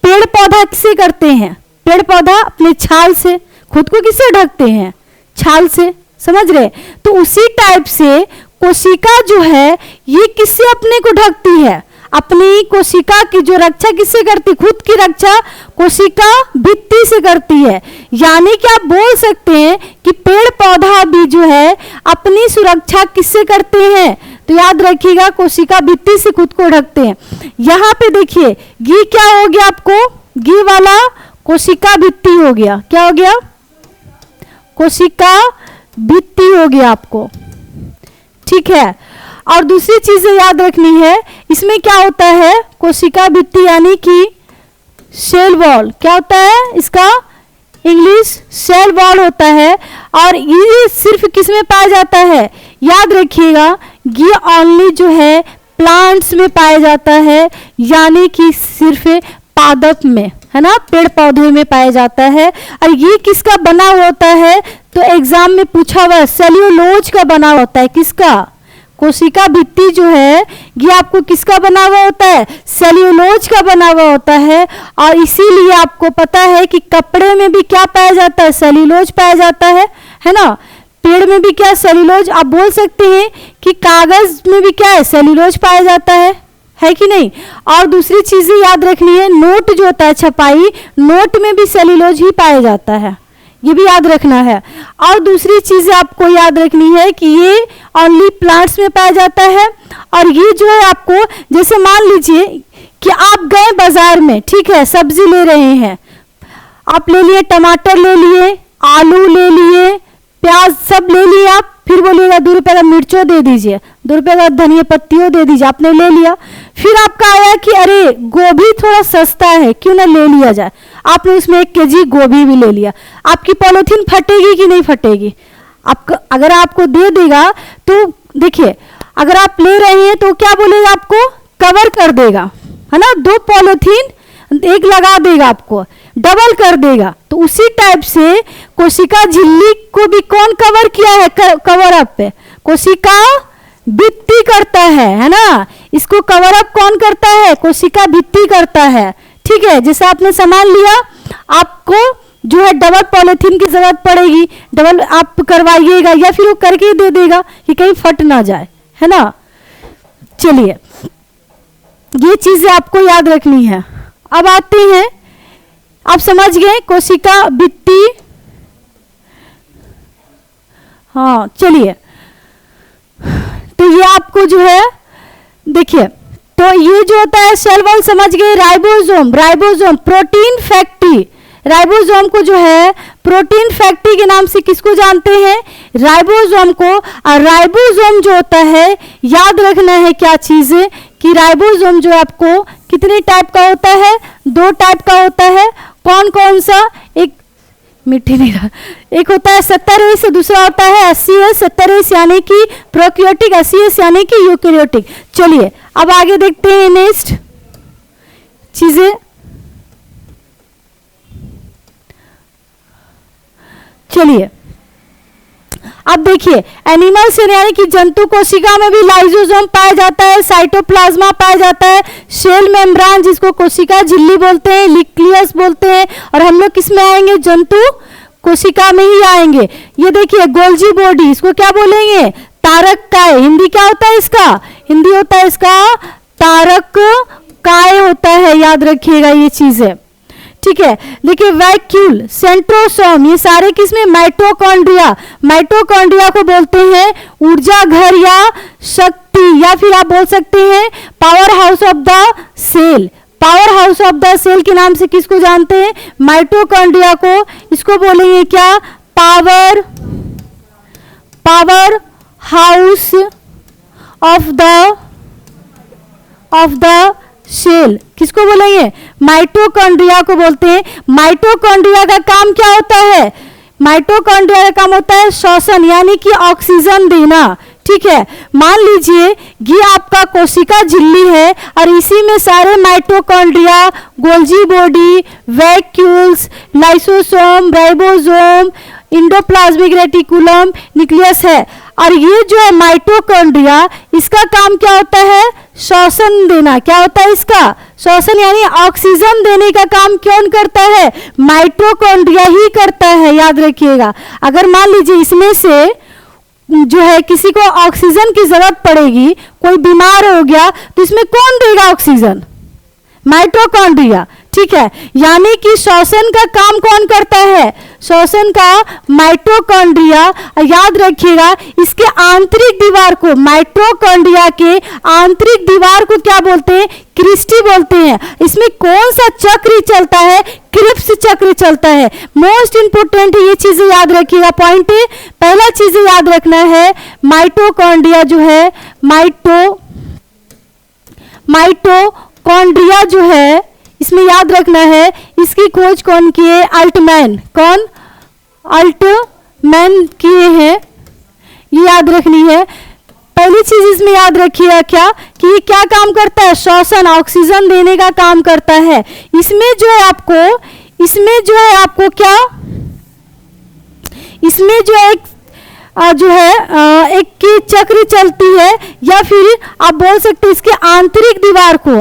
पेड़ पौधा किससे करते हैं, पेड़ पौधा अपने छाल से, खुद को किससे ढकते हैं, छाल से, समझ रहे। तो उसी टाइप से कोशिका जो है ये किससे अपने को ढकती है, अपनी कोशिका की जो रक्षा किससे करती, खुद की रक्षा कोशिका भित्ति से करती है। यानी कि आप बोल सकते हैं कि पेड़ पौधा भी जो है अपनी सुरक्षा किससे करते हैं, तो याद रखिएगा कोशिका भित्ति से खुद को ढकते हैं। यहाँ पे देखिए ये क्या हो गया आपको, ये वाला कोशिका भित्ति हो गया। क्या हो गया, कोशिका भित्ति हो गया आपको। ठीक है, और दूसरी चीज याद रखनी है, इसमें क्या होता है, कोशिका भित्ति यानी कि सेल वॉल। क्या होता है इसका, इंग्लिश सेल वॉल होता है। और ये सिर्फ किस में पाया जाता है, याद रखिएगा ये ओनली जो है प्लांट्स में पाया जाता है, यानी कि सिर्फ पादप में, है ना, पेड़ पौधे में पाया जाता है। और ये किसका बना होता है, तो एग्जाम में पूछा हुआ सेल्यूलोज का बना होता है। किसका, कोशिका भित्ति जो है ये आपको किसका बना हुआ होता है, सेल्यूलोज का बना हुआ होता है। और इसीलिए आपको पता है कि कपड़े में भी क्या पाया जाता है, सेल्यूलोज पाया जाता है ना। पेड़ में भी क्या, सेल्यूलोज। आप बोल सकते हैं कि कागज में भी क्या है, सेल्यूलोज पाया जाता है कि नहीं। और दूसरी चीजें याद रखनी है, नोट जो होता है छपाई, नोट में भी सेल्यूलोज ही पाया जाता है, ये भी याद रखना है। और दूसरी चीज आपको याद रखनी है कि ये ओनली प्लांट्स में पाया जाता है। और ये जो है आपको, जैसे मान लीजिए कि आप गए बाजार में, ठीक है, सब्जी ले रहे हैं, आप ले लिए टमाटर, ले लिए आलू, ले लिए प्याज, सब ले लिए आप, फिर बोलिएगा 2 रुपए का मिर्चो दे दीजिए, 2 रुपए का धनिया पत्तियों दे दीजिए, आपने ले लिया। फिर आपका आया कि अरे गोभी थोड़ा सस्ता है, क्यों ना ले लिया जाए, आपने उसमें 1 केजी गोभी भी ले लिया। आपकी पॉलिथीन फटेगी कि नहीं फटेगी, आपको अगर आपको दे देगा तो देखिए, अगर आप ले रहे हैं तो क्या बोलेगा, आपको कवर कर देगा, है ना, 2 पॉलिथीन 1 लगा देगा, आपको डबल कर देगा। तो उसी टाइप से कोशिका झिल्ली को भी कौन कवर किया है, कवर अप पे कोशिका भित्ति करता है ना। इसको कवर अप कौन करता है, कोशिका भित्ति करता है। ठीक है, जैसे आपने सामान लिया, आपको जो है डबल पॉलीथीन की जरूरत पड़ेगी, डबल आप करवाइएगा या फिर वो करके दे देगा कि कहीं फट ना जाए, है ना। चलिए ये चीजें आपको याद रखनी है। अब आते हैं, आप समझ गए कोशिका भित्ति। हाँ चलिए, तो ये आपको जो है देखिए, तो ये जो होता है सेल वॉल समझ गए। Ribosome, ribosome protein factory, ribosome को जो है प्रोटीन फैक्ट्री के नाम से किसको जानते हैं, राइबोसोम को। और राइबोसोम जो होता है, याद रखना है क्या चीज है कि राइबोसोम जो आपको कितने टाइप का होता है, 2 टाइप का होता है। कौन कौन सा, एक मिट्टी नहीं रहा, एक होता है 70 से दूसरा होता है 80 70 यानी कि प्रोकैरियोटिक, 80 यानी कि यूकैरियोटिक। चलिए अब आगे देखते हैं नेक्स्ट चीजें। चलिए अब देखिए, एनिमल सेल यानी कि जंतु कोशिका में भी लाइसोसोम पाया जाता है, साइटोप्लाज्मा पाया जाता है, सेल मेम्ब्रेन जिसको कोशिका झिल्ली बोलते हैं, न्यूक्लियस बोलते हैं। और हम लोग किस में आएंगे, जंतु कोशिका में ही आएंगे। ये देखिए गोल्जी बॉडी, इसको क्या बोलेंगे, तारक काय। हिंदी क्या होता है इसका, हिंदी होता है इसका तारक काय होता है, याद रखिएगा ये चीजें, ठीक है। देखिए वैक्यूल, सेंट्रोसोम, ये सारे किसमें, माइटोकॉन्ड्रिया। माइटोकॉन्ड्रिया को बोलते हैं ऊर्जा घर या शक्ति, या फिर आप बोल सकते हैं power house of the cell. Power house of the cell के नाम से किसको जानते हैं, माइटोकॉन्ड्रिया को। इसको बोलेंगे क्या, power house of the cell, किसको बोलेंगे, माइटोकॉन्ड्रिया को बोलते हैं। माइटोकॉन्ड्रिया का काम क्या होता है, माइटोकॉन्ड्रिया का काम होता है श्वसन यानी कि ऑक्सीजन देना, ठीक है। मान लीजिए ये आपका कोशिका झिल्ली है और इसी में सारे mitochondria, Golgi body, vacuoles, lysosome, ribosome, endoplasmic reticulum, nucleus है। और ये जो है माइटोकॉन्ड्रिया, इसका काम क्या होता है, श्वसन देना। क्या होता है इसका, श्वसन यानी ऑक्सीजन देने का काम कौन करता है, माइटोकॉन्ड्रिया ही करता है, याद रखिएगा। अगर मान लीजिए इसमें से जो है किसी को ऑक्सीजन की जरूरत पड़ेगी, कोई बीमार हो गया, तो इसमें कौन देगा ऑक्सीजन, माइटोकॉन्ड्रिया, ठीक है। यानी कि श्वसन का काम कौन करता है, श्वसन का माइटोकॉन्ड्रिया। याद रखिएगा इसके आंतरिक दीवार को, माइटोकॉन्ड्रिया के आंतरिक दीवार को क्या बोलते हैं, क्रिस्टी बोलते हैं। इसमें कौन सा चक्र चलता है, क्रिप्स चक्र चलता है। मोस्ट इंपोर्टेंट ये चीजें याद रखिएगा, पॉइंट पहला चीज याद रखना है, माइटोकॉन्ड्रिया जो है, माइटोकॉन्ड्रिया जो है, इसमें याद रखना है इसकी खोज कौन किए, अल्टमैन, कौन, अल्टमैन किए हैं, ये याद रखनी है। पहली चीज इसमें याद रखिएगा क्या, कि ये क्या काम करता है, श्वसन, ऑक्सीजन देने का काम करता है। इसमें जो है आपको क्या, इसमें जो है एक की चक्र चलती है, या फिर आप बोल सकते हैं इसके आंतरिक दीवार को,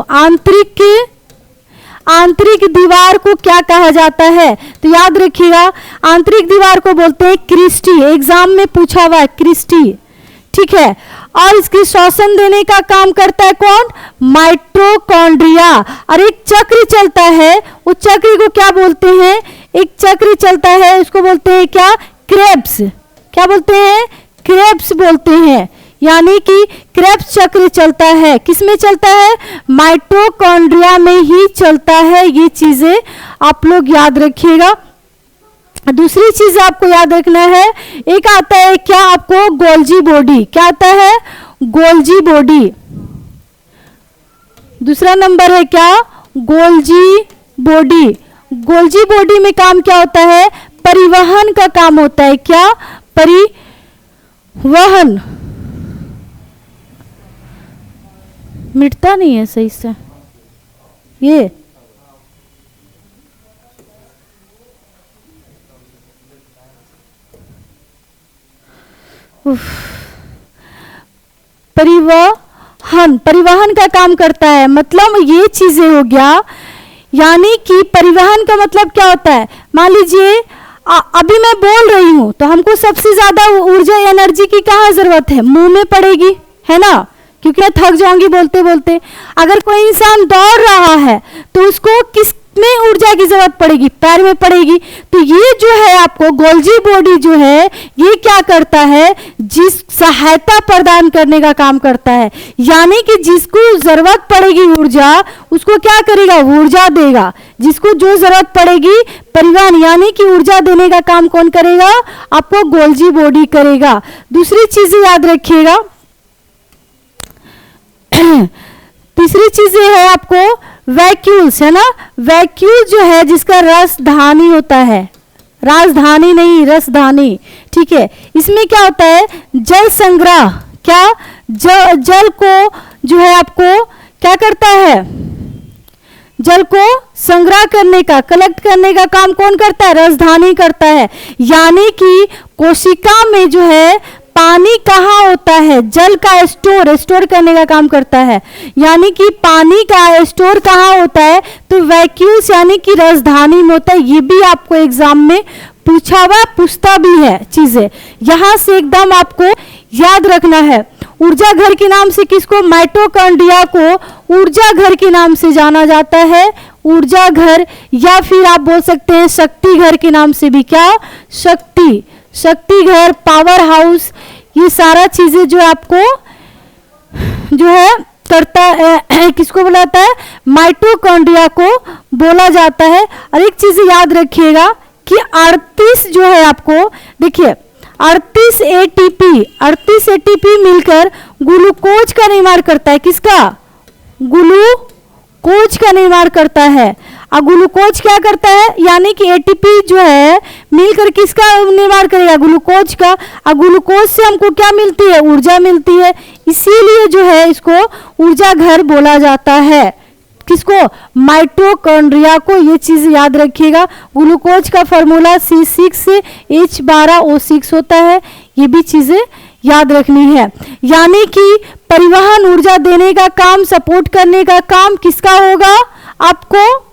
आंतरिक दीवार को क्या कहा जाता है, तो याद रखिएगा आंतरिक दीवार को बोलते हैं क्रिस्टी। एग्जाम में पूछा हुआ है क्रिस्टी, ठीक है। और इसकी श्वसन देने का काम करता है कौन, माइटोकॉन्ड्रिया। और एक चक्र चलता है, उस चक्र को क्या बोलते हैं, एक चक्र चलता है उसको बोलते हैं क्या, क्रेब्स। क्या बोलते हैं, क्रेब्स बोलते हैं। यानी कि क्रेब्स चक्र चलता है, किसमें चलता है, माइटोकॉन्ड्रिया में ही चलता है। ये चीजें आप लोग याद रखिएगा। दूसरी चीज आपको याद रखना है, एक आता है क्या आपको, गोल्जी बॉडी। क्या आता है, गोल्जी बॉडी। दूसरा नंबर है क्या, गोल्जी बॉडी। गोल्जी बॉडी में काम क्या होता है, परिवहन का काम होता है। क्या, परिवहन, मिटता नहीं है सही से ये, परिवहन का काम करता है। मतलब ये चीजें हो गया, यानी कि परिवहन का मतलब क्या होता है, मान लीजिए अभी मैं बोल रही हूं तो हमको सबसे ज्यादा ऊर्जा एनर्जी की कहाँ जरूरत है, मुंह में पड़ेगी, है ना, क्योंकि मैं थक जाऊंगी बोलते बोलते। अगर कोई इंसान दौड़ रहा है तो उसको किस में ऊर्जा की जरूरत पड़ेगी, पैर में पड़ेगी। तो ये जो है आपको गोल्जी बॉडी जो है ये क्या करता है, जिस सहायता प्रदान करने का काम करता है, यानी कि जिसको जरूरत पड़ेगी ऊर्जा उसको क्या करेगा, ऊर्जा देगा। जिसको जो जरूरत पड़ेगी परिवहन यानी कि ऊर्जा देने का काम कौन करेगा, आपको गोल्जी बॉडी करेगा। दूसरी चीज याद रखिएगा, तीसरी चीज ये है आपको वैक्यूल्स, है ना, वैक्यूल जो है जिसका रसधानी होता है, राजधानी नहीं रसधानी, ठीक है। इसमें क्या होता है, जल संग्रह, क्या जल को जो है आपको क्या करता है, जल को संग्रह करने का, कलेक्ट करने का काम कौन करता है, रसधानी करता है। यानी कि कोशिका में जो है पानी कहाँ होता है, जल का स्टोर करने का काम करता है, यानी कि पानी का स्टोर कहाँ होता है, तो वैक्यूल्स यानी कि राजधानी में होता है। ये भी आपको एग्जाम में पूछता भी है चीजें, यहां से एकदम आपको याद रखना है। ऊर्जा घर के नाम से किसको, माइटोकॉन्ड्रिया को ऊर्जा घर के नाम से जाना जाता है, ऊर्जा घर, या फिर आप बोल सकते हैं शक्ति घर के नाम से भी, क्या, शक्ति घर, पावर हाउस, ये सारा चीजें जो आपको जो है करता है, किसको बुलाता है, माइटोकॉन्ड्रिया को बोला जाता है। और एक चीज याद रखिएगा कि 38 जो है आपको देखिए 38 एटीपी मिलकर ग्लूकोज का निर्माण करता है, किसका, ग्लूकोज का निर्माण करता है। और ग्लूकोज क्या करता है, यानी कि एटीपी जो है मिलकर किसका निर्माण करेगा, ग्लूकोज का। और ग्लूकोज से हमको क्या मिलती है, ऊर्जा मिलती है, इसीलिए जो है इसको ऊर्जा घर बोला जाता है। किसको, माइटोकॉन्ड्रिया को। ये चीज याद रखिएगा। ग्लूकोज का फॉर्मूला C6H12O6 होता है, ये भी चीजें याद रखनी है। यानी कि परिवहन ऊर्जा देने का काम, सपोर्ट करने का काम किसका होगा, आपको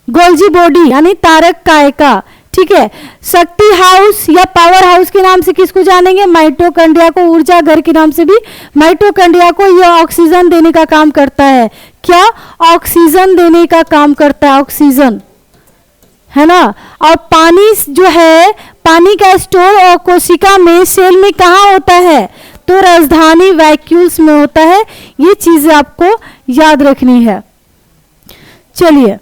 गोल्जी बॉडी यानी तारक काय का, ठीक है। शक्ति हाउस या पावर हाउस के नाम से किसको जानेंगे, माइटोकॉन्ड्रिया को। ऊर्जा घर के नाम से भी माइटोकॉन्ड्रिया को। यह ऑक्सीजन देने का काम करता है, क्या, ऑक्सीजन देने का काम करता है, ऑक्सीजन, है ना। और पानी जो है, पानी का स्टोर और कोशिका में, सेल में कहाँ होता है, तो राजधानी वैक्यूल्स में होता है। ये चीजें आपको याद रखनी है। चलिए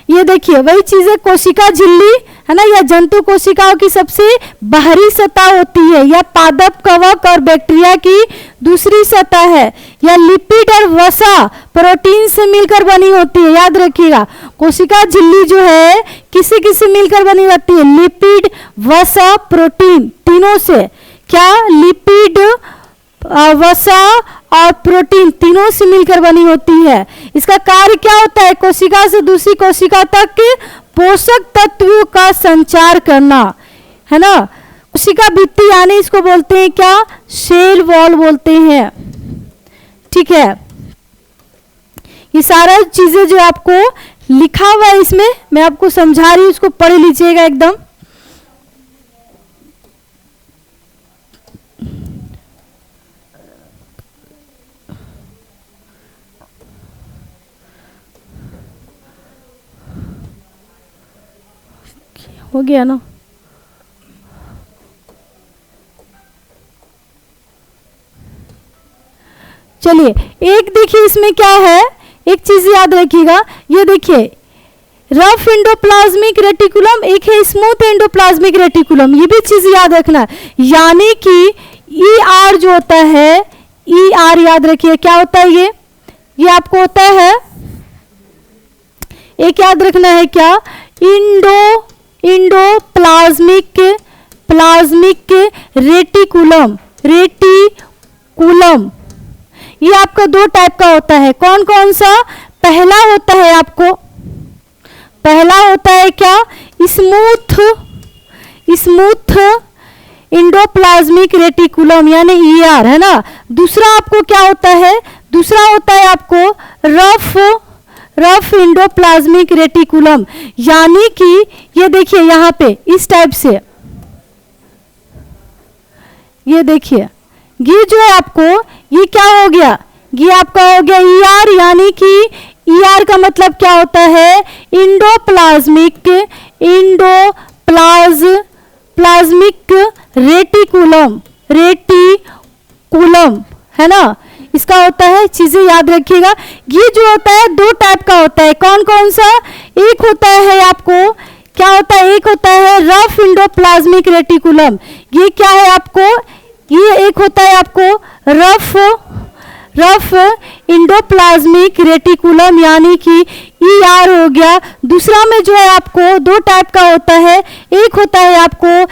ये देखिए वही चीजें, कोशिका झिल्ली, है ना, या जंतु कोशिकाओं की सबसे बाहरी सतह होती है, या पादप कवक और बैक्टीरिया की दूसरी सतह है, या लिपिड और वसा प्रोटीन से मिलकर बनी होती है। याद रखिएगा कोशिका झिल्ली जो है किसी किसी मिलकर बनी रहती है, लिपिड, वसा, प्रोटीन, तीनों से, क्या, लिपिड, वसा और प्रोटीन तीनों से मिलकर बनी होती है। इसका कार्य क्या होता है, कोशिका से दूसरी कोशिका तक पोषक तत्वों का संचार करना, है ना। कोशिका भित्ति यानी इसको बोलते हैं क्या, सेल वॉल बोलते हैं, ठीक है। ये सारा चीजें जो आपको लिखा हुआ है इसमें मैं आपको समझा रही हूं, इसको पढ़ लीजिएगा एकदम। हो गया ना, चलिए एक देखिए इसमें क्या है, एक चीज याद रखिएगा। ये देखिए रफ एंडोप्लाज्मिक रेटिकुलम, एक है स्मूथ एंडोप्लाज्मिक रेटिकुलम, ये भी चीज याद रखना। यानी कि ER जो होता है, ER याद रखिए क्या होता है, ये आपको होता है, एक याद रखना है क्या, इंडोप्लाज्मिक रेटिकुलम, ये आपका दो टाइप का होता है। कौन कौन सा, पहला होता है आपको, पहला होता है क्या, स्मूथ इंडोप्लाज्मिक रेटिकुलम यानी ER, है ना। दूसरा आपको क्या होता है, दूसरा होता है आपको रफ इंडोप्लाज्मिक रेटिकुलम, यानी कि ये देखिए यहाँ पे इस टाइप से, ये देखिए ये जो है आपको, ये क्या हो गया, ये आपका हो गया ER, यानी कि ER का मतलब क्या होता है, इंडोप्लाज्मिक रेटिकुलम, है ना। इसका होता है, चीजें याद रखिएगा। ये जो होता है दो टाइप का होता है, कौन कौन सा, एक होता है आपको क्या होता है, एक होता है रफ इंडोप्लाज्मिक रेटिकुलम, ये क्या है आपको, ये एक होता है आपको रफ इंडोप्लाज्मिक रेटिकुलम यानी कि ER हो गया। दूसरा में जो है आपको दो टाइप का होता है, एक होता है आपको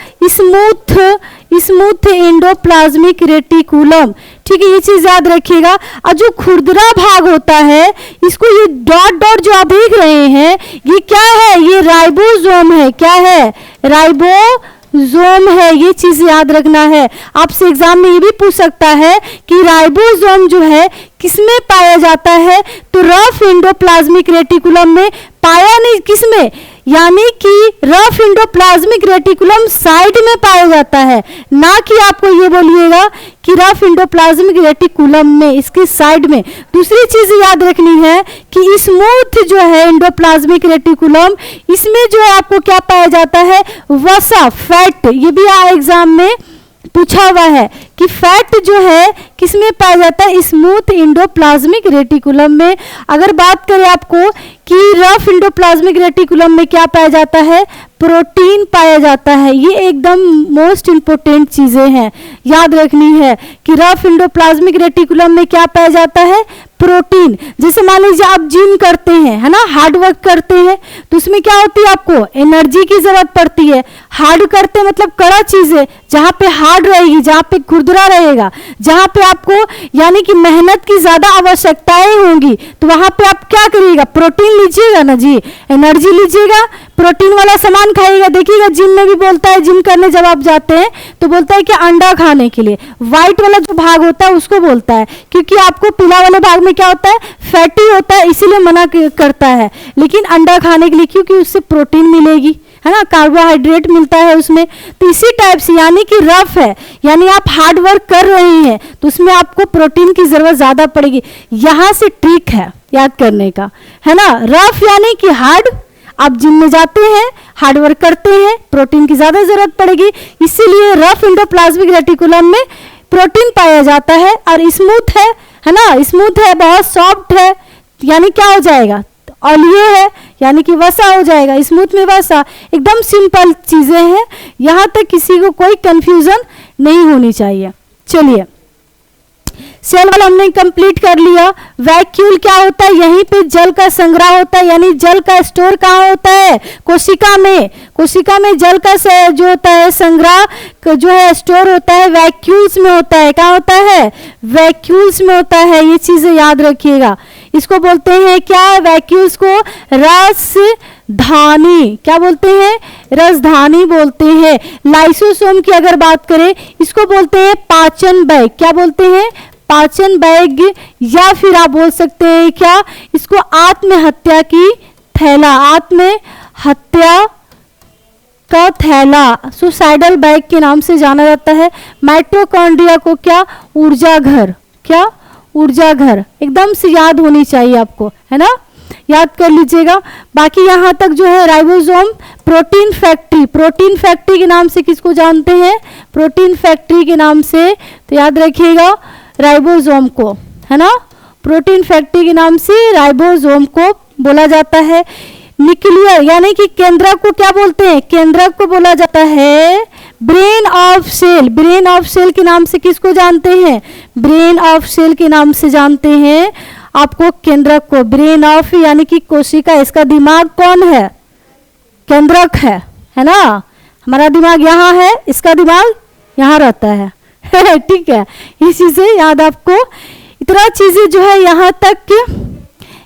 स्मूथ इंडोप्लाज्मिक रेटिकुलम, ठीक है, ये चीज याद रखिएगा। और जो खुरदरा भाग होता है, इसको ये डॉट डॉट जो आप देख रहे हैं, ये क्या है, ये राइबोसोम है, क्या है, राइबोसोम है, ये चीज याद रखना है। आपसे एग्जाम में ये भी पूछ सकता है कि राइबोसोम जो है किसमें पाया जाता है, तो रफ इंडोप्लाज्मिक रेटिकुलम में पाया नहीं, किसमें, यानी कि रफ इंडोप्लाज्मिक रेटिकुलम साइड में पाया जाता है, ना कि आपको ये बोलिएगा कि रफ इंडोप्लाज्मिक रेटिकुलम में, इसके साइड में। दूसरी चीज याद रखनी है कि स्मूथ जो है इंडोप्लाज्मिक रेटिकुलम, इसमें जो है आपको क्या पाया जाता है, वसा, फैट, ये भी एग्जाम में पूछा हुआ है कि फैट जो है किसमें पाया जाता है, स्मूथ इंडोप्लाज्मिक रेटिकुलम में। अगर बात करें आपको कि रफ इंडोप्लाज्मिक रेटिकुलम में क्या पाया जाता है, प्रोटीन पाया जाता है। ये एकदम मोस्ट इंपोर्टेंट चीजें हैं, याद रखनी है कि रफ इंडोप्लाज्मिक रेटिकुलम में क्या पाया जाता है, प्रोटीन। जैसे मान लीजिए आप जिम करते हैं, है ना, हार्ड वर्क करते हैं, तो उसमें क्या होती है, आपको एनर्जी की जरूरत पड़ती है। हार्ड करते मतलब कड़ा चीजें, जहां पे हार्ड रहेगी, जहां पे खुरदरा रहेगा, जहां पे आपको यानी कि मेहनत की ज्यादा आवश्यकताएं होंगी, तो वहां पे आप क्या करिएगा, प्रोटीन लीजिएगा ना जी, एनर्जी लीजिएगा, प्रोटीन वाला सामान खाइएगा। देखिएगा जिम में भी बोलता है, जिम करने जब आप जाते हैं तो बोलता है कि अंडा खाने के लिए, व्हाइट वाला जो भाग होता है उसको बोलता है, क्योंकि आपको पीला वाले भाग में क्या होता है, फैटी होता है, इसीलिए मना करता है। लेकिन अंडा खाने के लिए, क्योंकि उससे प्रोटीन मिलेगी, है ना, कार्बोहाइड्रेट मिलता है उसमें। तो इसी टाइप से यानी कि रफ है, यानी आप हार्ड वर्क कर रहे हैं तो उसमें आपको प्रोटीन की जरूरत ज्यादा पड़ेगी। यहां से ट्रिक है याद करने का, है ना। रफ यानी कि हार्ड, आप जिम में जाते हैं, हार्ड वर्क करते हैं, प्रोटीन की ज्यादा जरूरत पड़ेगी, इसीलिए रफ इंडोप्लाज्मिक रेटिकुलम में प्रोटीन पाया जाता है। और स्मूथ है ना, स्मूथ है, बहुत सॉफ्ट है, यानी क्या हो जाएगा, ऑयली है, यानी कि वसा हो जाएगा, स्मूथ में वसा। एकदम सिंपल चीजें हैं, यहां तक किसी को कोई कंफ्यूजन नहीं होनी चाहिए। चलिए, सेल वाला हमने कंप्लीट कर लिया। वैक्यूल क्या होता है, यहीं पे जल का संग्रह होता है, यानी जल का स्टोर कहाँ होता है, कोशिका में। कोशिका में जल का जो होता है संग्रह जो है स्टोर होता है, वैक्यूल्स में होता है। कहाँ होता है, वैक्यूल्स में होता है, ये चीजें याद रखिएगा। इसको बोलते हैं क्या, वैक्यूल्स को रसधानी, क्या बोलते हैं, रसधानी बोलते हैं। लाइसोसोम की अगर बात करें, इसको बोलते हैं पाचन बैग, क्या बोलते हैं, पाचन बैग, या फिर आप बोल सकते हैं क्या, इसको आत्महत्या की थैला, आत्महत्या का थैला, सुसाइडल बैग के नाम से जाना जाता है। माइटोकॉन्ड्रिया को क्या, ऊर्जा घर, क्या, ऊर्जा घर, एकदम से याद होनी चाहिए आपको, है ना, याद कर लीजिएगा। बाकी यहाँ तक जो है ribosome, protein factory, protein factory के नाम से किसको जानते हैं, प्रोटीन फैक्ट्री के नाम से, तो याद रखिएगा राइबोसोम को, है ना, प्रोटीन फैक्ट्री के नाम से राइबोसोम को बोला जाता है। न्यूक्लियर यानी कि केंद्रक को क्या बोलते हैं, केंद्रक को बोला जाता है brain of cell. Brain of cell के नाम से किसको जानते हैं, ब्रेन ऑफ सेल के नाम से जानते हैं आपको केंद्रक को। ब्रेन ऑफ यानी कि कोशिका, इसका दिमाग कौन है, केंद्रक है ना। हमारा दिमाग यहाँ है, इसका दिमाग यहाँ रहता है ठीक है, ये चीजें याद, आपको इतना चीजें जो है यहाँ तक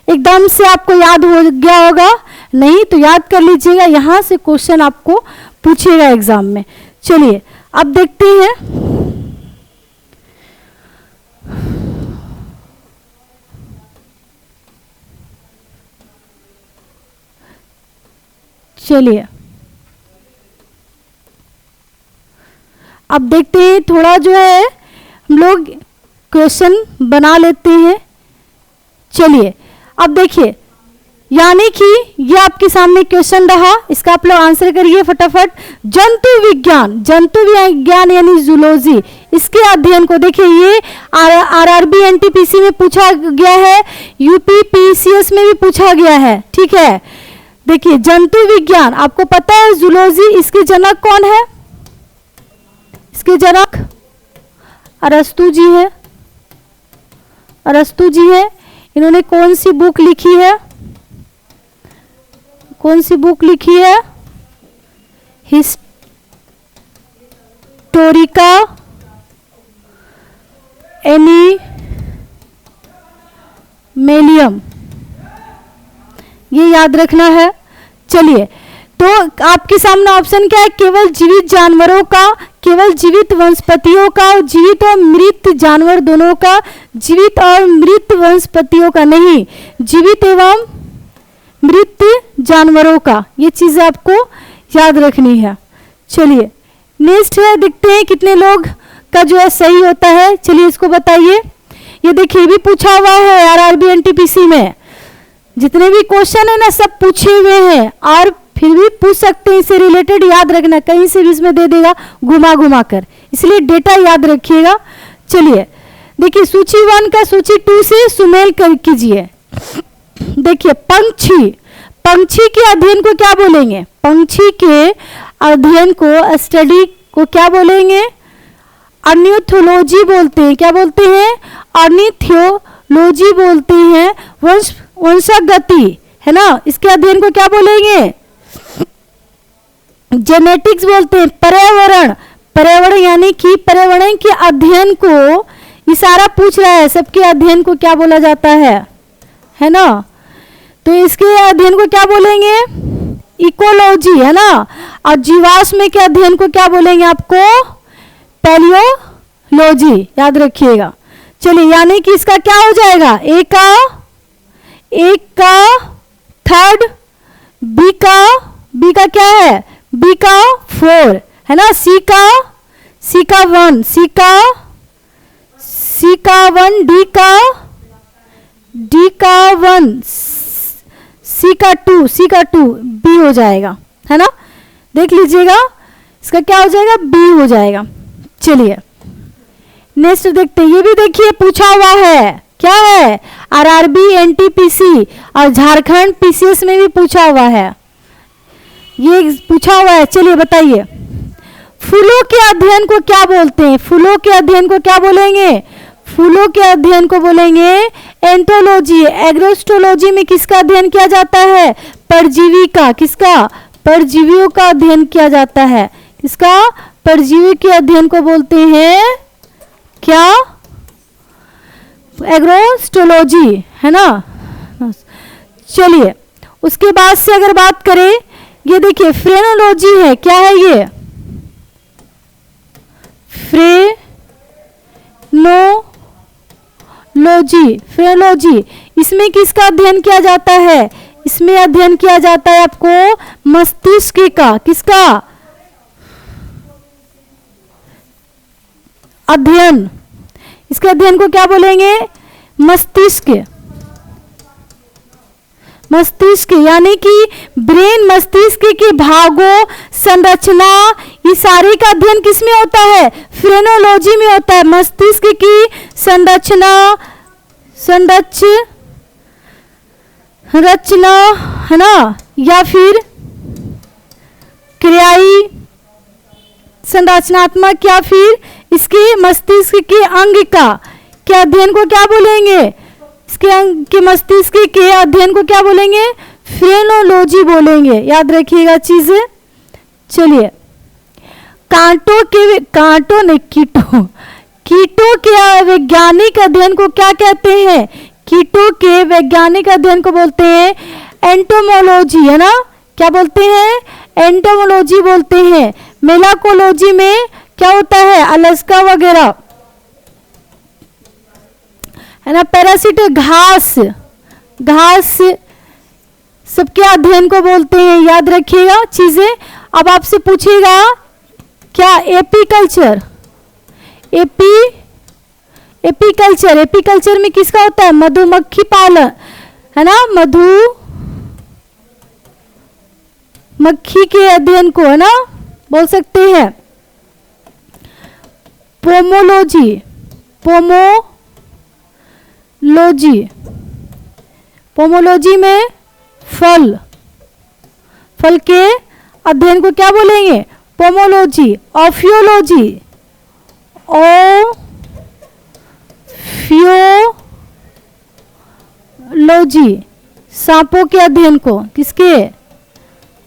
एकदम से आपको याद हो गया होगा, नहीं तो याद कर लीजिएगा, यहाँ से क्वेश्चन आपको पूछेगा एग्जाम में। चलिए अब देखते हैं चलिए अब देखते हैं थोड़ा जो है हम लोग क्वेश्चन बना लेते हैं। चलिए अब देखिए, यानी कि ये आपके सामने क्वेश्चन रहा, इसका आप लोग आंसर करिए फटाफट। जंतु विज्ञान यानी जूलॉजी, इसके अध्ययन को देखिए, ये आरआरबी एनटीपीसी में पूछा गया है, यूपी पीसीएस में भी पूछा गया है, ठीक है। देखिए जंतु विज्ञान, आपको पता है जूलॉजी, इसके जनक कौन है? इसके जनक अरस्तु जी है, अरस्तु जी है। इन्होंने कौन सी बुक लिखी है? कौन सी बुक लिखी है? हिस्टोरिका एनिमेलियम, ये याद रखना है। चलिए तो आपके सामने ऑप्शन क्या है? केवल जीवित जानवरों का, केवल जीवित वनस्पतियों का, जीवित और मृत जानवर दोनों का, जीवित और मृत वनस्पतियों का नहीं, जीवित एवं मृत जानवरों का। ये चीजें आपको याद रखनी है। चलिए नेक्स्ट है, देखते हैं कितने लोग का जो है सही होता है। चलिए इसको बताइए। ये देखिए भी पूछा हुआ है आरआरबी एनटीपीसी में, जितने भी क्वेश्चन है ना सब पूछे हुए हैं, और फिर भी पूछ सकते हैं, इससे रिलेटेड याद रखना, कहीं से भी इसमें दे देगा घुमा घुमा कर, इसलिए डेटा याद रखिएगा। चलिए देखिए सूची 1 का सूची 2 से सुमेल कर कीजिए। देखिए पंछी, पंछी के अध्ययन को क्या बोलेंगे? पंछी के अध्ययन को, स्टडी को क्या बोलेंगे? ऑर्निथोलॉजी बोलते हैं। क्या बोलते हैं? ऑर्निथोलॉजी बोलते हैं। वंशगति है ना, इसके अध्ययन को क्या बोलेंगे? जेनेटिक्स बोलते हैं। पर्यावरण, पर्यावरण यानी कि पर्यावरण के अध्ययन को, इशारा पूछ रहा है, सबके अध्ययन को क्या बोला जाता है ना, तो इसके अध्ययन को क्या बोलेंगे? इकोलॉजी है ना। और जीवाश्म के अध्ययन को क्या बोलेंगे आपको? पैलियोलॉजी, याद रखिएगा। चलिए यानी कि इसका क्या हो जाएगा? एक का थर्ड, बी का क्या है? बी का 4 है ना, सी का 1, सी का 1, डी का 1, सी का 2, बी हो जाएगा, है ना। देख लीजिएगा इसका क्या हो जाएगा? बी हो जाएगा। चलिए नेक्स्ट देखते हैं। ये भी देखिए पूछा हुआ है, क्या है? आरआरबी एनटीपीसी और झारखंड पीसीएस में भी पूछा हुआ है, ये पूछा हुआ है। चलिए बताइए, फूलों के अध्ययन को क्या बोलते हैं? फूलों के अध्ययन को क्या बोलेंगे? फूलों के अध्ययन को बोलेंगे एंटोलॉजी। एग्रोस्टोलॉजी में किसका अध्ययन किया जाता है? परजीवी का। किसका? परजीवियों का अध्ययन किया जाता है। किसका? परजीवी के अध्ययन को बोलते हैं क्या? एग्रोस्टोलॉजी, है ना। चलिए उसके बाद से अगर बात करें, ये देखिए फ्रेनोलॉजी है। क्या है ये? फ्रेनोलॉजी, इसमें किसका अध्ययन किया जाता है? इसमें अध्ययन किया जाता है आपको मस्तिष्क का। किसका अध्ययन? इसके अध्ययन को क्या बोलेंगे? मस्तिष्क। मस्तिष्क यानी कि ब्रेन, मस्तिष्क के भागों, संरचना, ये सारे का अध्ययन किसमें होता है? फ्रेनोलॉजी में होता है। मस्तिष्क की संरचना है ना, या फिर क्रियाई संरचनात्मक, या फिर इसके मस्तिष्क के अंग का के अध्ययन को क्या बोलेंगे? इसके अंग के मस्तिष्क के अध्ययन को क्या बोलेंगे? फ्रेनोलॉजी बोलेंगे। याद रखिएगा चीजें। चलिए कीटों के वैज्ञानिक अध्ययन को क्या कहते हैं? कीटों के वैज्ञानिक अध्ययन को बोलते हैं एंटोमोलॉजी, है ना। क्या बोलते हैं? एंटोमोलॉजी बोलते हैं। मेलाकोलॉजी में क्या होता है, अलास्का वगैरह, है ना। पैरासिट घास, घास सबके अध्ययन को बोलते हैं, याद रखिएगा चीजें। अब आपसे पूछेगा क्या एपीकल्चर, एपीकल्चर, एपीकल्चर में किसका होता है, मधुमक्खी पालन, है ना, मधुमक्खी के अध्ययन को, है ना, बोल सकते हैं। पोमोलॉजी, पोमोलॉजी में फल के अध्ययन को क्या बोलेंगे, पोमोलॉजी। ऑफियोलॉजी, सांपों के अध्ययन को, किसके,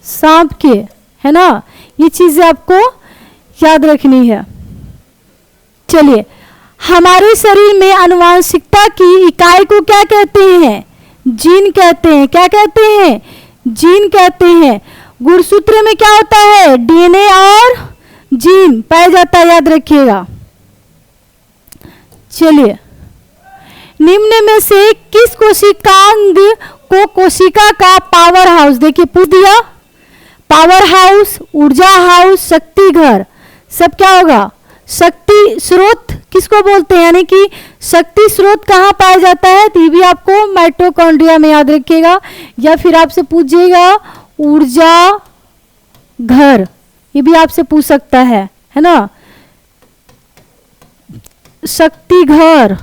सांप के, है ना। ये चीजें आपको याद रखनी है। चलिए, हमारे शरीर में आनुवंशिकता की इकाई को क्या कहते हैं, जीन कहते हैं। क्या कहते हैं, जीन कहते हैं। गुणसूत्र में क्या होता है, डीएनए और जीन पाया जाता है, याद रखिएगा। चलिए, निम्न में से किस कोशिकांग को कोशिका का पावर हाउस, देखिए पूछ दिया, पावर हाउस, ऊर्जा हाउस, शक्ति घर, सब क्या होगा, शक्ति स्रोत किसको बोलते हैं, यानी कि शक्ति स्रोत कहाँ पाया जाता है, तो ये भी आपको माइटोकॉन्ड्रिया में याद रखिएगा। या फिर आपसे पूछिएगा ऊर्जा घर, ये भी आपसे पूछ सकता है ना। शक्ति घर,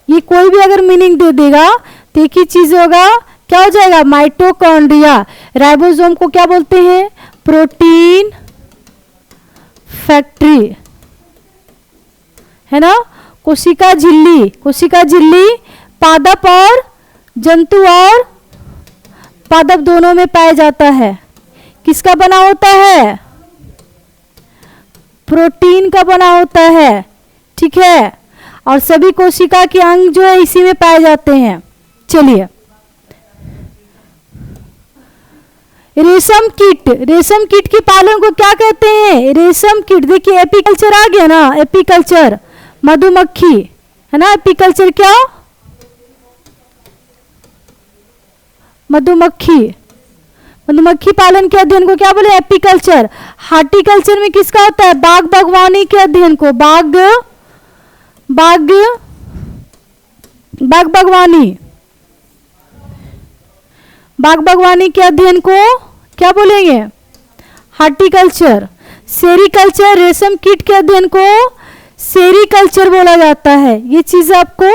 ये कोई भी अगर मीनिंग दे देगा तो एक ही चीज होगा, क्या हो जाएगा, माइटोकॉन्ड्रिया। राइबोसोम को क्या बोलते हैं, प्रोटीन फैक्ट्री, है ना। कोशिका झिल्ली, कोशिका झिल्ली पादप और जंतु और पादप दोनों में पाया जाता है। किसका बना होता है, प्रोटीन का बना होता है, ठीक है। और सभी कोशिका के अंग जो है इसी में पाए जाते हैं। चलिए, रेशम कीट, रेशम कीट के पालन को क्या कहते हैं, रेशम कीट। देखिए एपीकल्चर आ गया ना, एपीकल्चर मधुमक्खी, है ना। एपीकल्चर क्या, मधुमक्खी, मधुमक्खी पालन के अध्ययन को क्या बोले, एपीकल्चर। हार्टिकल्चर में किसका होता है, बाग बागवानी के अध्ययन को, बाग बागवानी के अध्ययन को क्या बोलेंगे, हार्टिकल्चर। सेरीकल्चर, रेशम कीट के अध्ययन को सेरीकल्चर बोला जाता है। ये चीज आपको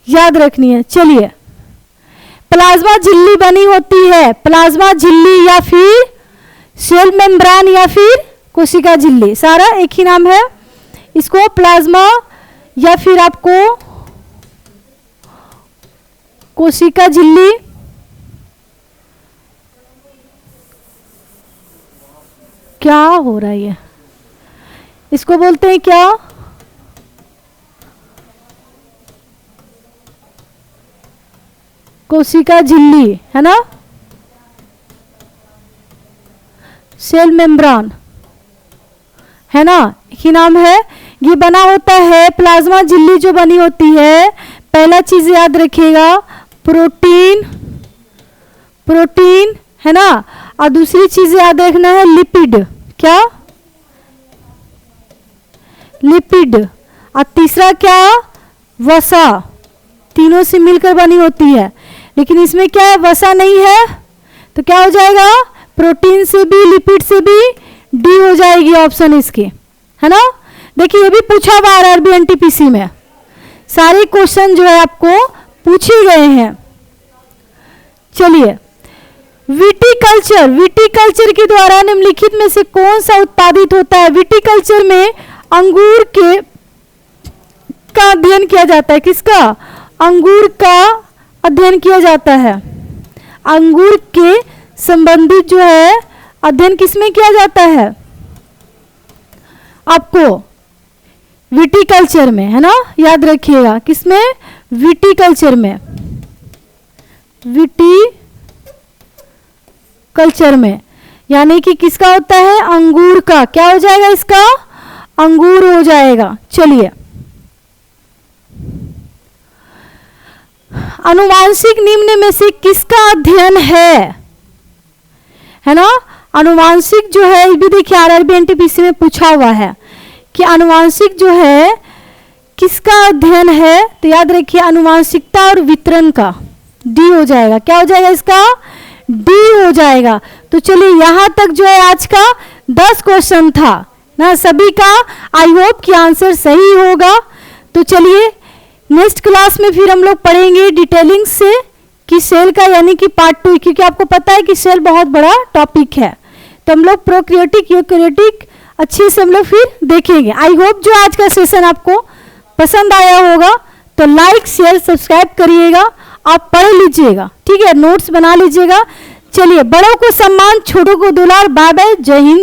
याद रखनी है। चलिए, प्लाज्मा झिल्ली बनी होती है, प्लाज्मा झिल्ली या फिर सेल मेम्ब्रेन या फिर कोशिका झिल्ली, सारा एक ही नाम है। इसको प्लाज्मा या फिर आपको कोशिका झिल्ली, क्या हो रहा है, इसको बोलते हैं क्या, कोशिका झिल्ली, है ना, सेल मेम्ब्रेन, है ना, ही नाम है। ये बना होता है, प्लाज्मा झिल्ली जो बनी होती है, पहला चीज याद रखिएगा, प्रोटीन, है ना। और दूसरी चीज याद रखना है लिपिड, क्या, लिपिड। और तीसरा क्या, वसा। तीनों से मिलकर बनी होती है, लेकिन इसमें क्या है, वसा नहीं है, तो क्या हो जाएगा, प्रोटीन से भी लिपिड से भी डी हो जाएगी ऑप्शन इसकी, है ना। देखिए ये भी पूछा हुआ आरआरबी एनटीपीसी में, सारे क्वेश्चन जो है आपको पूछे गए हैं। चलिए, विटिकल्चर, विटिकल्चर के द्वारा निम्नलिखित में से कौन सा उत्पादित होता है। विटिकल्चर में अंगूर के का अध्ययन किया जाता है, किसका, अंगूर का अध्ययन किया जाता है। अंगूर के संबंधित जो है अध्ययन किसमें किया जाता है, आपको विटिकल्चर में, है ना, याद रखिएगा, किसमें, विटिकल्चर में, विटिकल्चर में, यानी कि किसका होता है, अंगूर का, क्या हो जाएगा इसका, अंगूर हो जाएगा। चलिए, अनुवांशिक निम्न में से किसका अध्ययन है ना। अनुवांशिक जो है ये भी देखिए आरआरबी एनटीपीसी में पूछा हुआ है कि अनुवांशिक जो है किसका अध्ययन है, तो याद रखिए अनुवांशिकता और वितरण का, डी हो जाएगा। क्या हो जाएगा इसका, डी हो जाएगा। तो चलिए यहां तक जो है आज का 10 क्वेश्चन था ना सभी का, आई होप कि आंसर सही होगा। तो चलिए नेक्स्ट क्लास में फिर हम लोग पढ़ेंगे डिटेलिंग से कि सेल का यानी कि पार्ट 2, क्योंकि आपको पता है कि सेल बहुत बड़ा टॉपिक है, तो हम लोग प्रोकैरियोटिक यूकैरियोटिक अच्छे से हम लोग फिर देखेंगे। आई होप जो आज का सेशन आपको पसंद आया होगा, तो लाइक शेयर सब्सक्राइब करिएगा, आप पढ़ लीजिएगा, ठीक है, नोट्स बना लीजिएगा। चलिए, बड़ों को सम्मान, छोटों को दुलार। बाय बाय, जय हिंद।